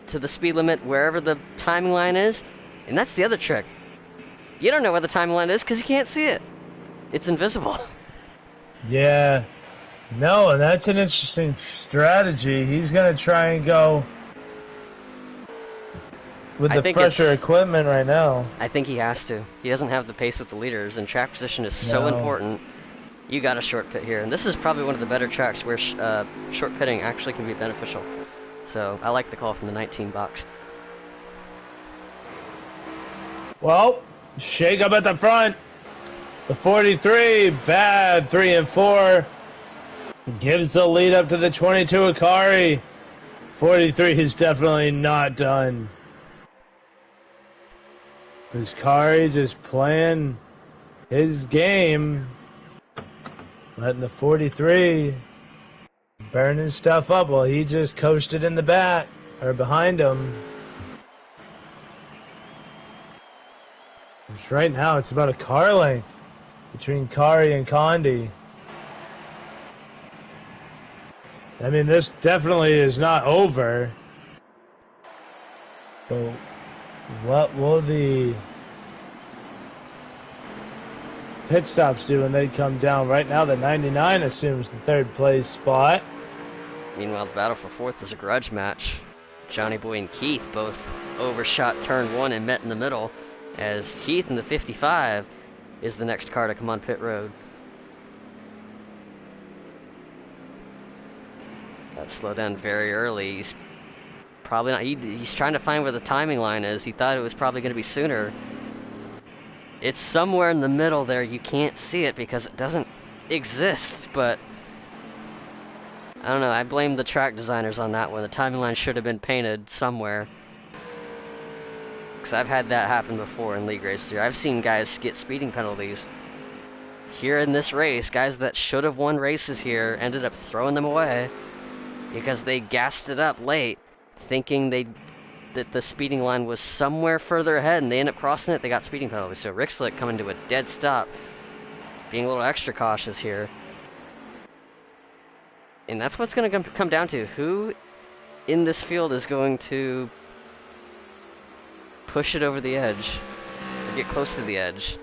to the speed limit wherever the timing line is. And that's the other trick. You don't know where the timing line is because you can't see it. It's invisible. Yeah. No, and that's an interesting strategy. He's going to try and go with the fresher equipment right now. I think he has to. He doesn't have the pace with the leaders, and track position is so important. You got a short pit here, and this is probably one of the better tracks where short pitting actually can be beneficial. So I like the call from the 19 box. Well, shake up at the front. The 43, bad 3 and 4. Gives the lead up to the 22 Akari. 43 is definitely not done. Akari just playing his game. Letting the 43 burning stuff up while he just coasted in the back, or behind him. Right now it's about a car length between Kari and Condi. I mean, this definitely is not over. So what will the pit stops do when they come down? Right now the 99 assumes the 3rd place spot. Meanwhile, the battle for 4th is a grudge match. Johnny Boy and Keith both overshot turn 1 and met in the middle, as Keith in the 55 is the next car to come on pit road. That slowed down very early. He's probably not. He's trying to find where the timing line is. He thought it was probably going to be sooner. It's somewhere in the middle there. You can't see it because it doesn't exist, but I don't know. I blame the track designers on that one. The timing line should have been painted somewhere. Because I've had that happen before in league races here. I've seen guys get speeding penalties. Here in this race, guys that should have won races here ended up throwing them away because they gassed it up late, thinking that the speeding line was somewhere further ahead, and they end up crossing it. They got speeding penalties. So Rick Slick coming to a dead stop, being a little extra cautious here. And that's what's going to come down to. Who in this field is going to push it over the edge, or get close to the edge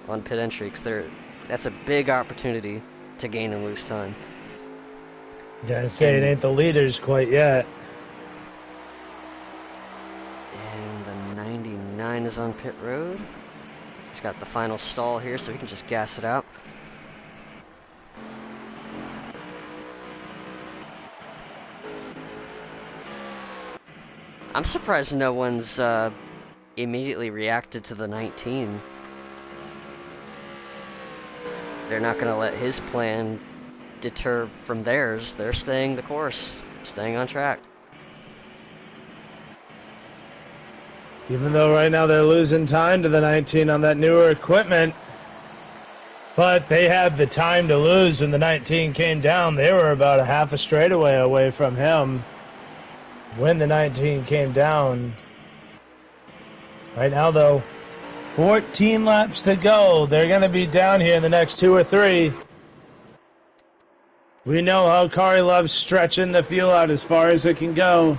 on pit entry? Because that's a big opportunity to gain and lose time. Gotta say, it ain't the leaders quite yet. And the 99 is on pit road. He's got the final stall here, so he can just gas it out. I'm surprised no one's immediately reacted to the 19. They're not going to let his plan deter from theirs. They're staying the course, staying on track. Even though right now they're losing time to the 19 on that newer equipment, but they had the time to lose when the 19 came down. They were about a half a straightaway away from him when the 19 came down. Right now, though, 14 laps to go. They're going to be down here in the next 2 or 3. We know how Kari loves stretching the fuel out as far as it can go.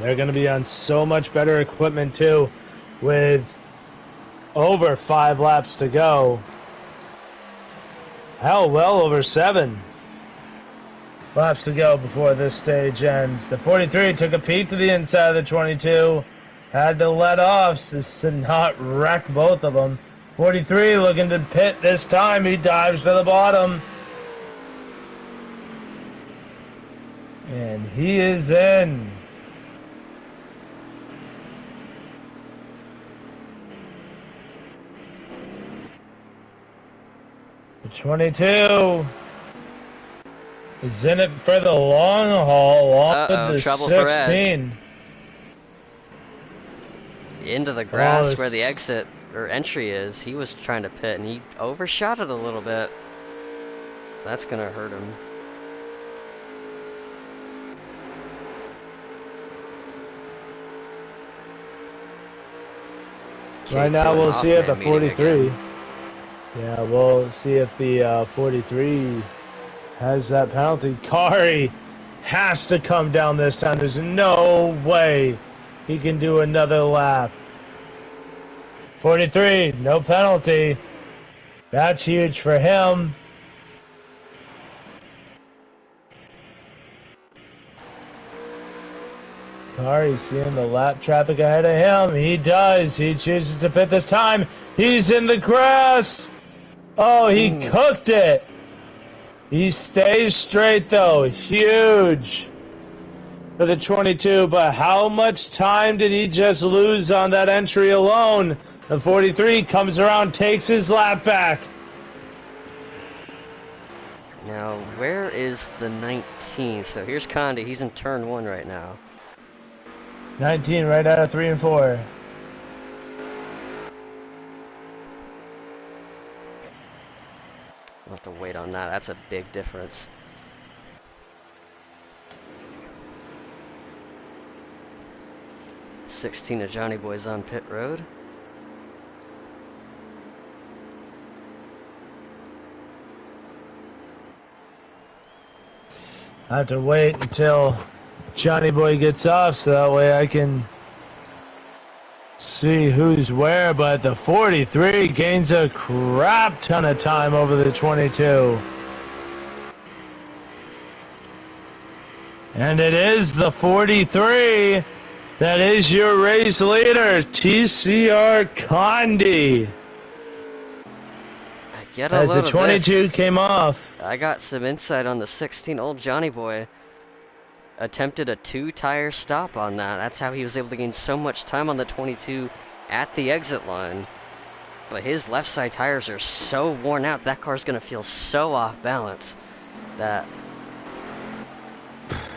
They're going to be on so much better equipment, too, with over 5 laps to go. Hell, well over 7 laps to go before this stage ends. The 43 took a peek to the inside of the 22. Had to let off so to not wreck both of them. 43 looking to pit this time. He dives to the bottom. And he is in. The 22 is in it for the long haul, along with the 16. Into the grass where the exit or entry is. He was trying to pit and he overshot it a little bit. So that's gonna hurt him. Right now we'll see if the 43. Yeah, we'll see if the 43 has that penalty. Kari has to come down this time. There's no way he can do another lap. 43, no penalty. That's huge for him. Kari seeing the lap traffic ahead of him. He does. He chooses to pit this time. He's in the grass. Oh, he cooked it. He stays straight, though. Huge for the 22. But how much time did he just lose on that entry alone? The 43 comes around, takes his lap back. Now, where is the 19? So here's Condi. He's in turn 1 right now. 19 right out of 3 and 4. I'll have to wait on that. That's a big difference. $16 of Johnny Boy's on pit road. I have to wait until Johnny Boy gets off so that way I can see who's where, but the 43 gains a crap ton of time over the 22. And it is the 43 that is your race leader, TCR Condi. As the 22 came off. I got some insight on the 16. Old Johnny Boy attempted a 2-tire stop on that. That's how he was able to gain so much time on the 22 at the exit line. But his left side tires are so worn out, that car's going to feel so off balance that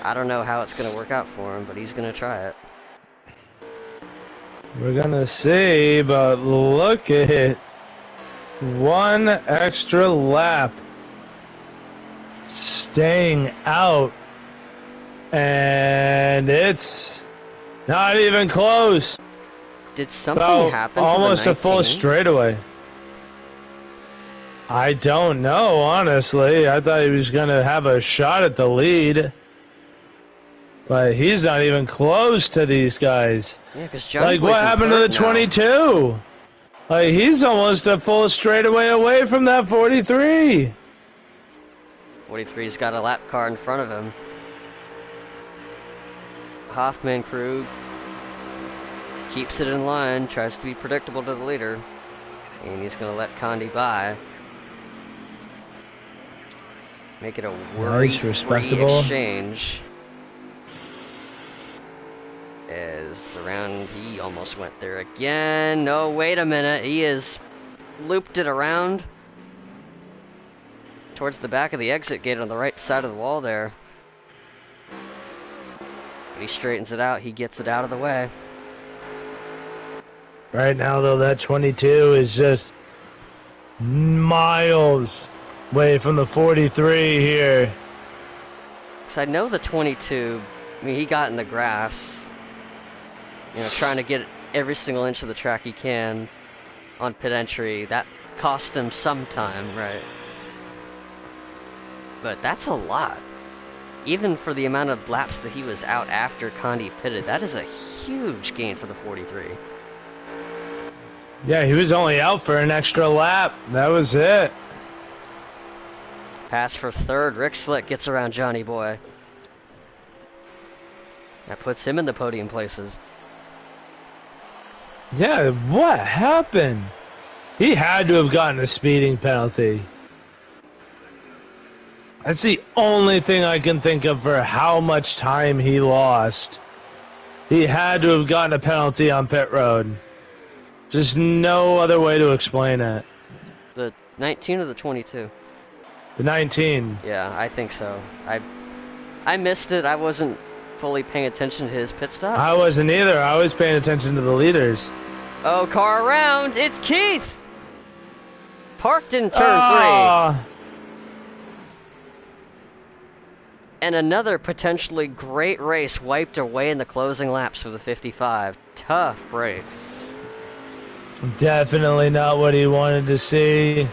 I don't know how it's going to work out for him, but he's going to try it. We're going to see, but look at it. 1 extra lap staying out, and it's not even close. Did something happen almost to the 19? A full straightaway. I don't know, honestly. I thought he was going to have a shot at the lead, but he's not even close to these guys. Yeah, because Johnny like, what happened to the 22? Like, he's almost a full straightaway away from that 43. 43's got a lap car in front of him. Hoffman Krug keeps it in line, tries to be predictable to the leader, and he's going to let Condi by. Make it a worry-free exchange. As around, he almost went there again. No, wait a minute. He has looped it around towards the back of the exit gate on the right side of the wall there. But he straightens it out. He gets it out of the way. Right now, though, that 22 is just miles away from the 43 here. Because I know the 22 I mean, he got in the grass, you know, trying to get every single inch of the track he can on pit entry. That cost him some time, right? But that's a lot. Even for the amount of laps that he was out after Condi pitted, that is a huge gain for the 43. Yeah, he was only out for an extra lap. That was it. Pass for third. Rick Slick gets around Johnny Boy. That puts him in the podium places. Yeah, what happened? He had to have gotten a speeding penalty. That's the only thing I can think of for how much time he lost. He had to have gotten a penalty on pit road. Just no other way to explain it. The 19 or the 22? The 19. Yeah, I think so. I missed it. I wasn't fully paying attention to his pit stop. I wasn't either. I was paying attention to the leaders. Oh, car around. It's Keith. Parked in turn 3. And another potentially great race wiped away in the closing laps for the 55. Tough break. Definitely not what he wanted to see.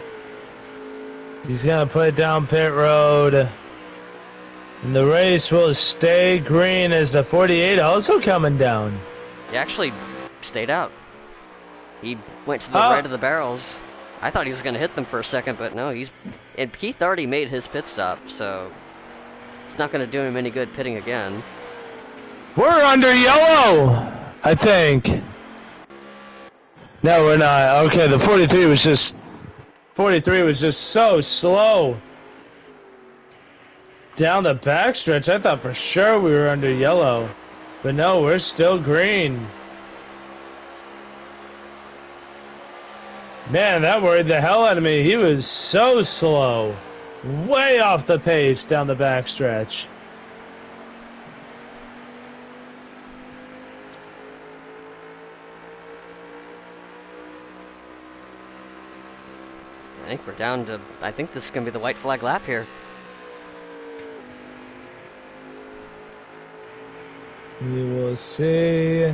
He's going to put it down pit road. And the race will stay green as the 48 also coming down. He actually stayed out. He went to the right of the barrels. I thought he was going to hit them for a second, but no, and Keith already made his pit stop, so it's not going to do him any good pitting again. We're under yellow, I think. No, we're not. Okay, the 43 was just so slow. Down the backstretch, I thought for sure we were under yellow. But no, we're still green. Man, that worried the hell out of me. He was so slow. Way off the pace down the backstretch. I think we're down to, I think this is going to be the white flag lap here. We will see.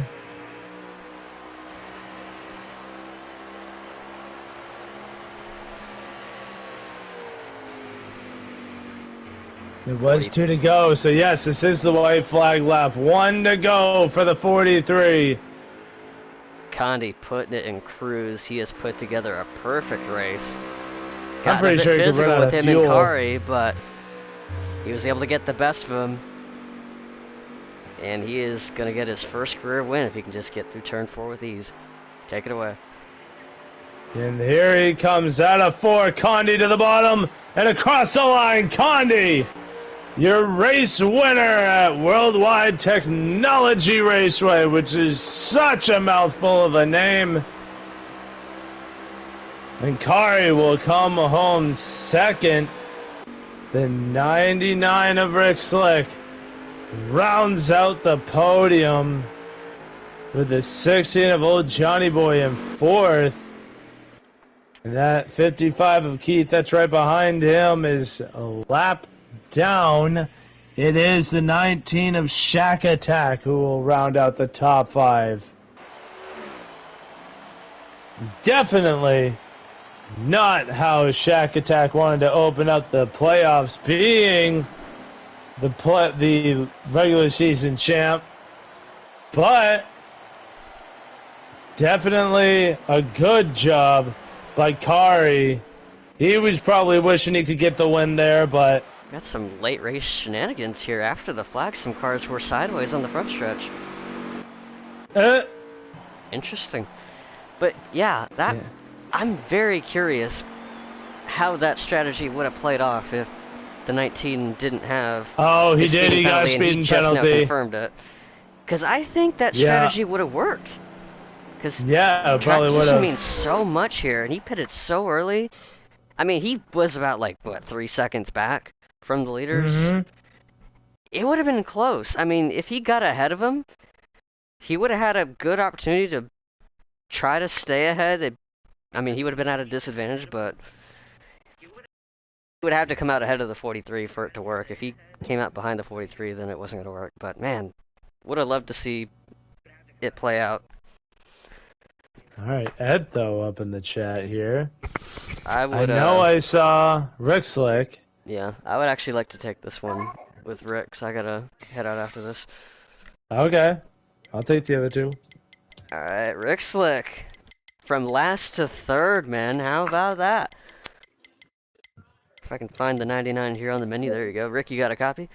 It was 2 to go, so yes, this is the white flag lap. 1 to go for the 43. Condi putting it in cruise. He has put together a perfect race. I'm pretty sure he could run out with of him fuel. and Kari, but he was able to get the best of him. And he is going to get his first career win if he can just get through turn 4 with ease. Take it away. And here he comes out of 4. Condi to the bottom and across the line. Condi, your race winner at Worldwide Technology Raceway, which is such a mouthful of a name. And Kari will come home second. The 99 of Rick Slick rounds out the podium with the 16 of Old Johnny Boy in 4th. And that 55 of Keith, that's right behind him, is a lap down. It is the 19 of Shack Attack who will round out the top 5. Definitely not how Shack Attack wanted to open up the playoffs, being the regular season champ, but definitely a good job by Kari. He was probably wishing he could get the win there, but Got some late race shenanigans here. After the flag, some cars were sideways on the front stretch. Interesting. But yeah, I'm very curious how that strategy would have played off if the 19 didn't have. Oh, he did. He got a speeding penalty. Just now confirmed it. Because I think that strategy would have worked. Because it probably would have. means so much here, and he pitted so early. I mean, he was about like what 3 seconds back from the leaders. It would have been close. I mean, if he got ahead of him, he would have had a good opportunity to try to stay ahead. I mean, he would have been at a disadvantage, but would have to come out ahead of the 43 for it to work. If he came out behind the 43, then it wasn't going to work. But man, would have loved to see it play out. All right, Ed, though, up in the chat here. I would. I know I saw Rick Slick. Yeah, I would actually like to take this one with Rick, so I gotta head out after this. Okay, I'll take the other two. All right, Rick Slick, from last to third, man. How about that? If I can find the 99 here on the menu, there you go. Rick, you got a copy?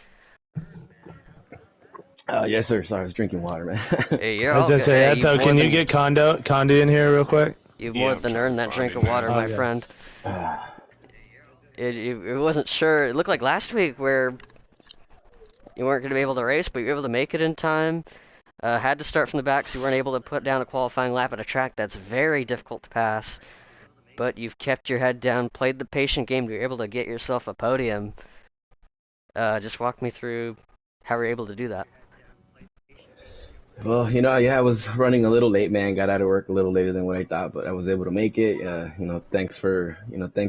Yes, sir. Sorry, I was drinking water, man. Hey, you're I was all gonna good. say, Hey, Eto, can you get Condi in here real quick? You've more than earned that drink of water, my friend. It wasn't sure. It looked like last week where you weren't going to be able to race, but you were able to make it in time. Had to start from the back, so you weren't able to put down a qualifying lap at a track that's very difficult to pass. But you've kept your head down, played the patient game, you're able to get yourself a podium. Just walk me through how you're able to do that. Well, yeah, I was running a little late, man. Got out of work a little later than what I thought, but I was able to make it. Thanks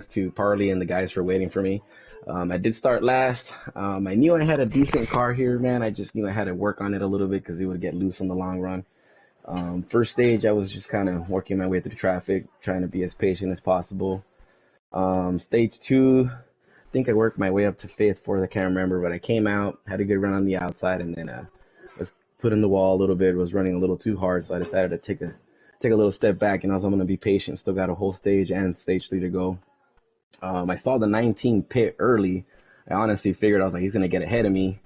to Parley and the guys for waiting for me. I did start last. I knew I had a decent car here, man. I just knew I had to work on it a little bit because it would get loose in the long run. First stage, I was just kind of working my way through traffic, trying to be as patient as possible. Stage 2, I think I worked my way up to 5th, 4th, I can't remember, but I came out, had a good run on the outside, and then was put in the wall a little bit, was running a little too hard, so I decided to take a little step back, and I was going to be patient. Still got a whole stage and stage 3 to go. I saw the 19 pit early. I honestly figured, I was like, he's going to get ahead of me.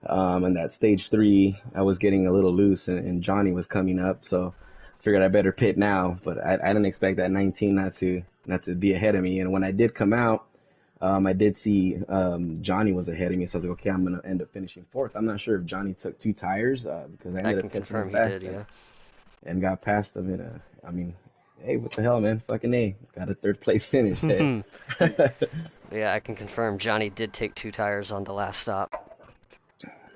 And that stage 3, I was getting a little loose, and Johnny was coming up, so I figured I better pit now. But I didn't expect that 19 not to be ahead of me. And when I did come out, I did see Johnny was ahead of me, so I was like, okay, I'm gonna end up finishing 4th. I'm not sure if Johnny took 2 tires because I ended up catching him fast and got past him. And I mean, hey, what the hell, man? Fucking A, got a 3rd place finish. Hey. Yeah, I can confirm Johnny did take 2 tires on the last stop.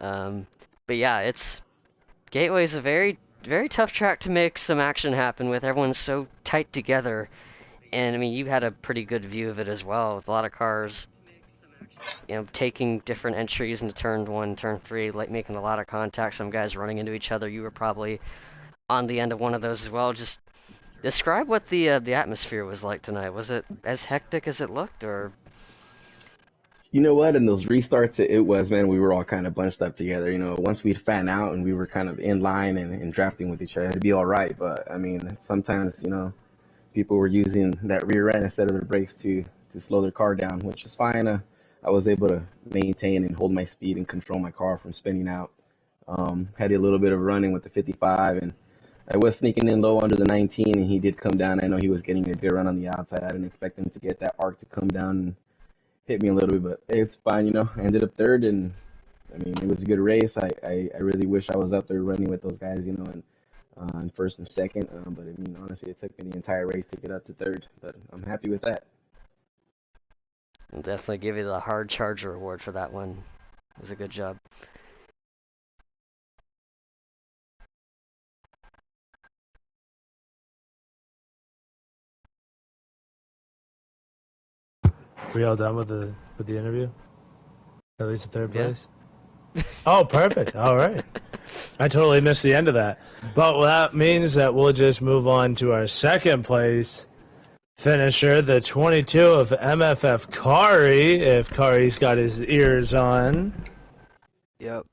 But yeah, Gateway's a very, very tough track to make some action happen with. Everyone's so tight together. And I mean, you had a pretty good view of it as well, with a lot of cars, taking different entries into turn 1, turn 3, like making a lot of contact, some guys running into each other. You were probably on the end of one of those as well. Just describe what the atmosphere was like tonight. Was it as hectic as it looked, or? You know what? In those restarts, it was, man, we were all kind of bunched up together. Once we'd fan out and we were kind of in line and drafting with each other, it'd be all right. But, I mean, sometimes, people were using that rear end instead of their brakes to slow their car down, which is fine. I was able to maintain and hold my speed and control my car from spinning out. Had a little bit of running with the 55, and I was sneaking in low under the 19, and he did come down. I know he was getting a good run on the outside. I didn't expect him to get that arc to come down and hit me a little bit, but it's fine. I ended up 3rd, and I mean, it was a good race. I really wish I was up there running with those guys, and in 1st and 2nd, but I mean, honestly, it took me the entire race to get up to 3rd, but I'm happy with that. I'll definitely give you the hard charger award for that one. It was a good job. We all done with the interview? At least the 3rd place? Oh, perfect. All right. I totally missed the end of that. But that means that we'll just move on to our 2nd place finisher, the 22 of MFF Kari, if Kari's got his ears on. Yep.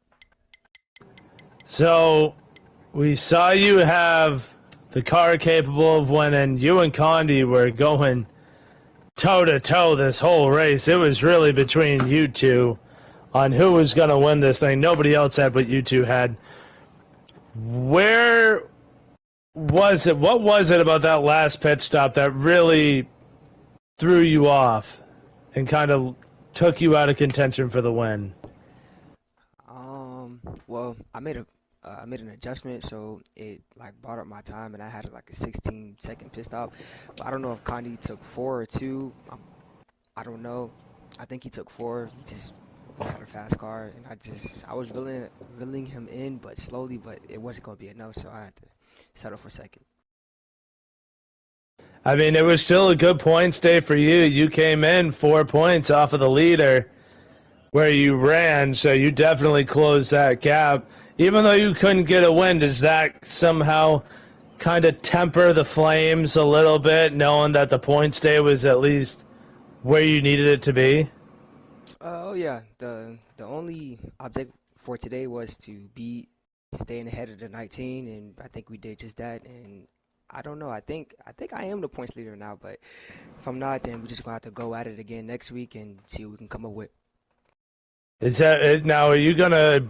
So, we saw you have the car capable of winning. You and Condi were going toe-to-toe this whole race. It was really between you two on who was going to win this thing. Nobody else had what you two had. Where was it? What was it about that last pit stop that really threw you off and kind of took you out of contention for the win? Well, I made an adjustment, so it brought up my time, and I had like a 16-second pit stop. But I don't know if Condi took 4 or 2. I don't know. I think he took 4. He just had a fast car, and I was reeling him in, but slowly, but it wasn't gonna be enough, so I had to settle for 2nd. I mean, it was still a good points day for you. You came in 4 points off of the leader where you ran, so you definitely closed that gap. Even though you couldn't get a win, does that somehow kind of temper the flames a little bit, knowing that the points day was at least where you needed it to be? Oh yeah, the only object for today was to be staying ahead of the 19, and I think we did just that. And I don't know, I think I am the points leader now, but if I'm not, then we're just gonna have to go at it again next week and see what we can come up with. Is that now? Are you gonna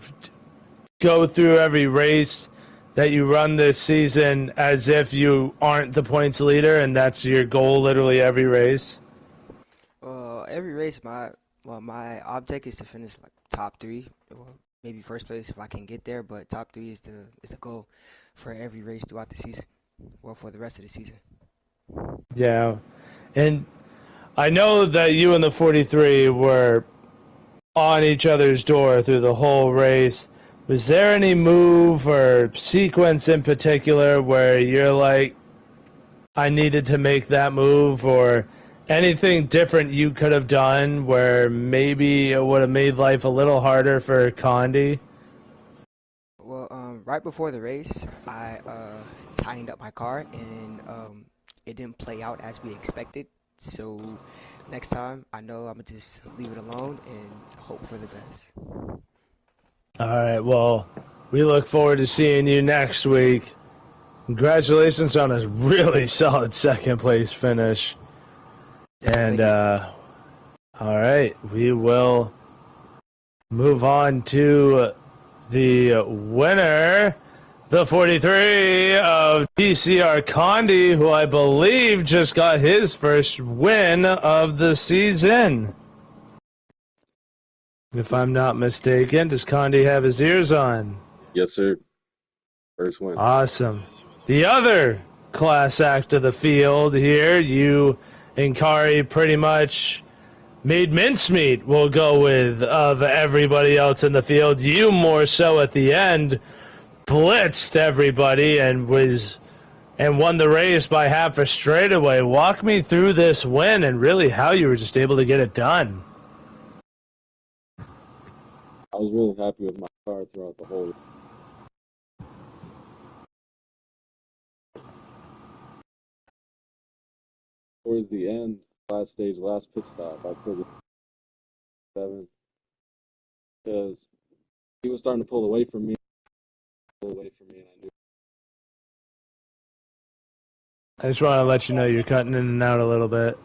go through every race that you run this season as if you aren't the points leader, and that's your goal, literally every race? Every race, my object is to finish like top three, or maybe first place if I can get there. But top three is the goal for every race throughout the season, or for the rest of the season. Yeah, and I know that you and the 43 were on each other's door through the whole race. Was there any move or sequence in particular where you're like, I needed to make that move, or anything different you could have done where maybe it would have made life a little harder for Condi? Well, right before the race, I tightened up my car, and it didn't play out as we expected. So next time, I know I'm gonna just leave it alone and hope for the best. All right, well, we look forward to seeing you next week. Congratulations on a really solid second place finish. Yes, sir, And, thank you. all right, we will move on to the winner, the 43 of TCR Condi, who I believe just got his first win of the season. If I'm not mistaken, does Condi have his ears on? Yes, sir. First win. Awesome. The other class act of the field here, you and Kari pretty much made mincemeat, we'll go with, of everybody else in the field. You more so at the end blitzed everybody and won the race by half a straightaway. Walk me through this win and really how you were just able to get it done. I was really happy with my car throughout the whole. Towards the end, last stage, last pit stop, I put it 7 because he was starting to pull away from me, and I knew. I just want to let you know you're cutting in and out a little bit.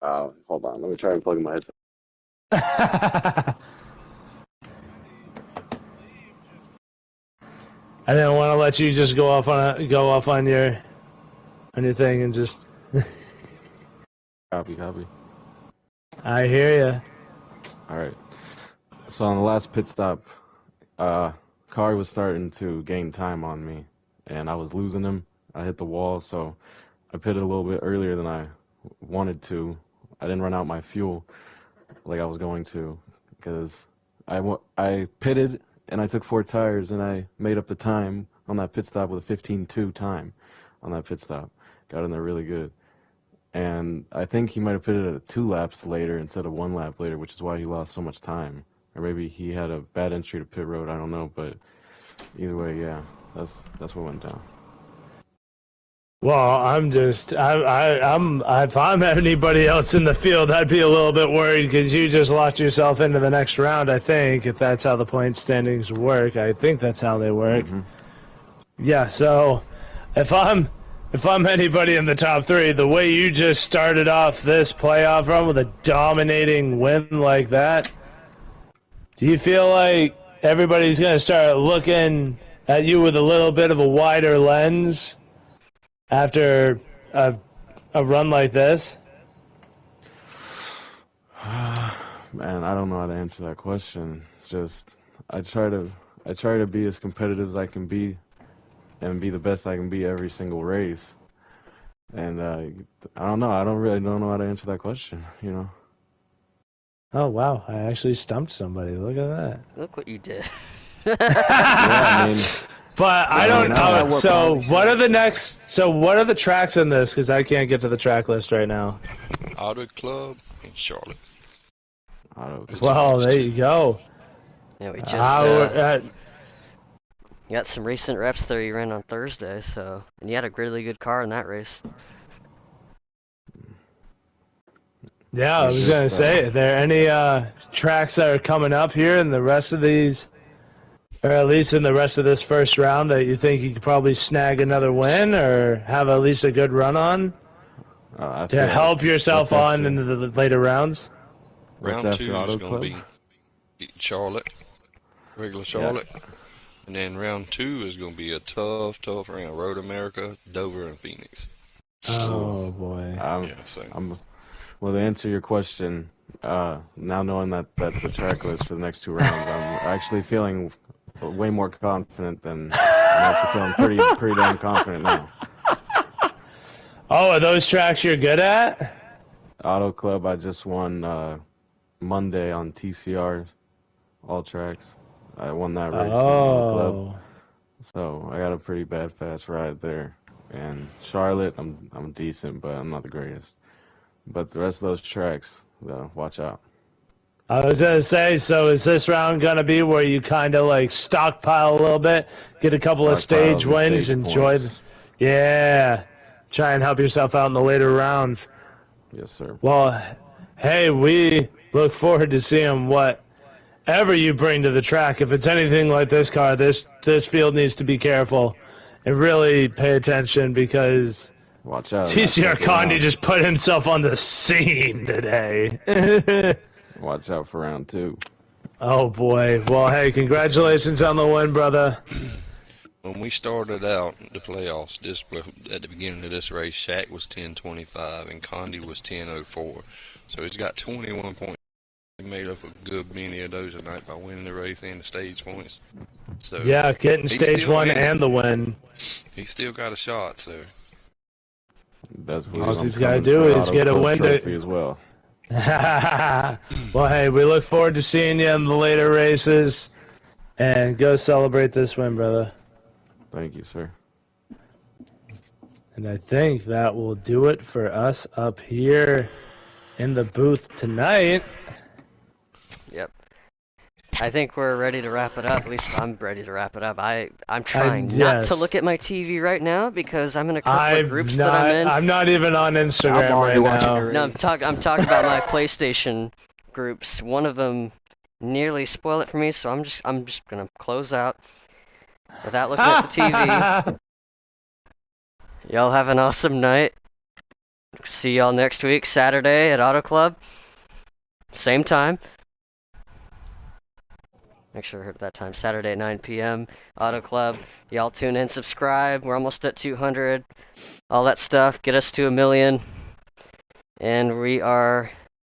Hold on, let me try and plug in my headset. I didn't want to let you just go off on your thing and just. Copy. I hear you. All right. So on the last pit stop, car was starting to gain time on me, and I was losing him. I hit the wall, so I pitted a little bit earlier than I wanted to. I didn't run out my fuel like I was going to, because I pitted and I took 4 tires and I made up the time on that pit stop with a 15.2 time on that pit stop. Got in there really good. And I think he might have pitted at 2 laps later instead of 1 lap later, which is why he lost so much time. Or maybe he had a bad entry to pit road, I don't know, but either way, yeah, that's what went down. Well, if I'm anybody else in the field, I'd be a little bit worried because you just locked yourself into the next round, I think, if that's how the point standings work. I think that's how they work. Mm-hmm. Yeah, so if I'm anybody in the top 3, the way you just started off this playoff run with a dominating win like that, do you feel like everybody's going to start looking at you with a little bit of a wider lens after a run like this? Man, I don't know how to answer that question. Just I try to be as competitive as I can be and be the best I can be every single race. And I don't know. I don't know how to answer that question, you know. Oh, wow. I actually stumped somebody. Look at that. Look what you did. Yeah, I mean, But I Yeah, don't I know. work So behind the what are scenes. the next? So what are the tracks in this? Because I can't get to the track list right now. Auto Club in Charlotte. Auto It's Club. Well, just there two. you go. Yeah, we just Uh, got some recent reps there you ran on Thursday, so and you had a really good car in that race. yeah, I It's was just, gonna say, are there any tracks that are coming up here in the rest of these, or at least in the rest of this first round that you think you could probably snag another win or have at least a good run on I to feel help like yourself what's on after- into the later rounds? What's Round after 2 is Auto going Club? to be Charlotte, regular Charlotte. And then round 2 is going to be a tough round. Road America, Dover, and Phoenix. Oh boy. Yeah, so Well, to answer your question, now knowing that that's the track list for the next 2 rounds, I'm actually feeling way more confident than I'm actually feeling pretty damn confident now. Oh, are those tracks you're good at? Auto Club, I just won Monday on TCR, all tracks. I won that race in Auto Club, Oh. so I got a pretty bad fast ride there. And Charlotte, I'm decent, but I'm not the greatest. But the rest of those tracks, watch out. I was gonna say, so is this round gonna be where you kind of like stockpile a little bit, get a couple of stage Stockpiles and wins, stage enjoy points. yeah, try and help yourself out in the later rounds. Yes, sir. Well, hey, we look forward to seeing whatever you bring to the track. If it's anything like this car, this field needs to be careful and really pay attention because Watch out. TCR That's Condi round. just put himself on the scene today. Watch out for round 2. Oh boy. Well, hey, congratulations on the win, brother. when we started out the playoffs, at the beginning of this race, Shaq was 10:25 and Condi was 10:04. So he's got 21 points. He made up a good many of those tonight by winning the race and the stage points. So Yeah, getting he's stage still 1 in it. and the win. He's still got a shot. So That's what All I'm he's gotta coming do for is Auto get a Club win to- trophy as well. Well, hey, we look forward to seeing you in the later races. And go celebrate this win, brother. Thank you, sir. And I think that will do it for us up here in the booth tonight. Yep. I think we're ready to wrap it up. At least I'm ready to wrap it up. I'm trying not yes. to look at my TV right now because I'm in a couple of groups that I'm in. I'm not even on Instagram I'm already right watching now. the No, race. I'm talking about my PlayStation groups. One of them nearly spoiled it for me, so I'm just gonna close out without looking at the TV. Y'all have an awesome night. See y'all next week, Saturday at Auto Club. Same time. Make sure I heard that time. Saturday at 9 p.m. Auto Club. Y'all tune in, subscribe. We're almost at 200. All that stuff. Get us to 1 million. And we are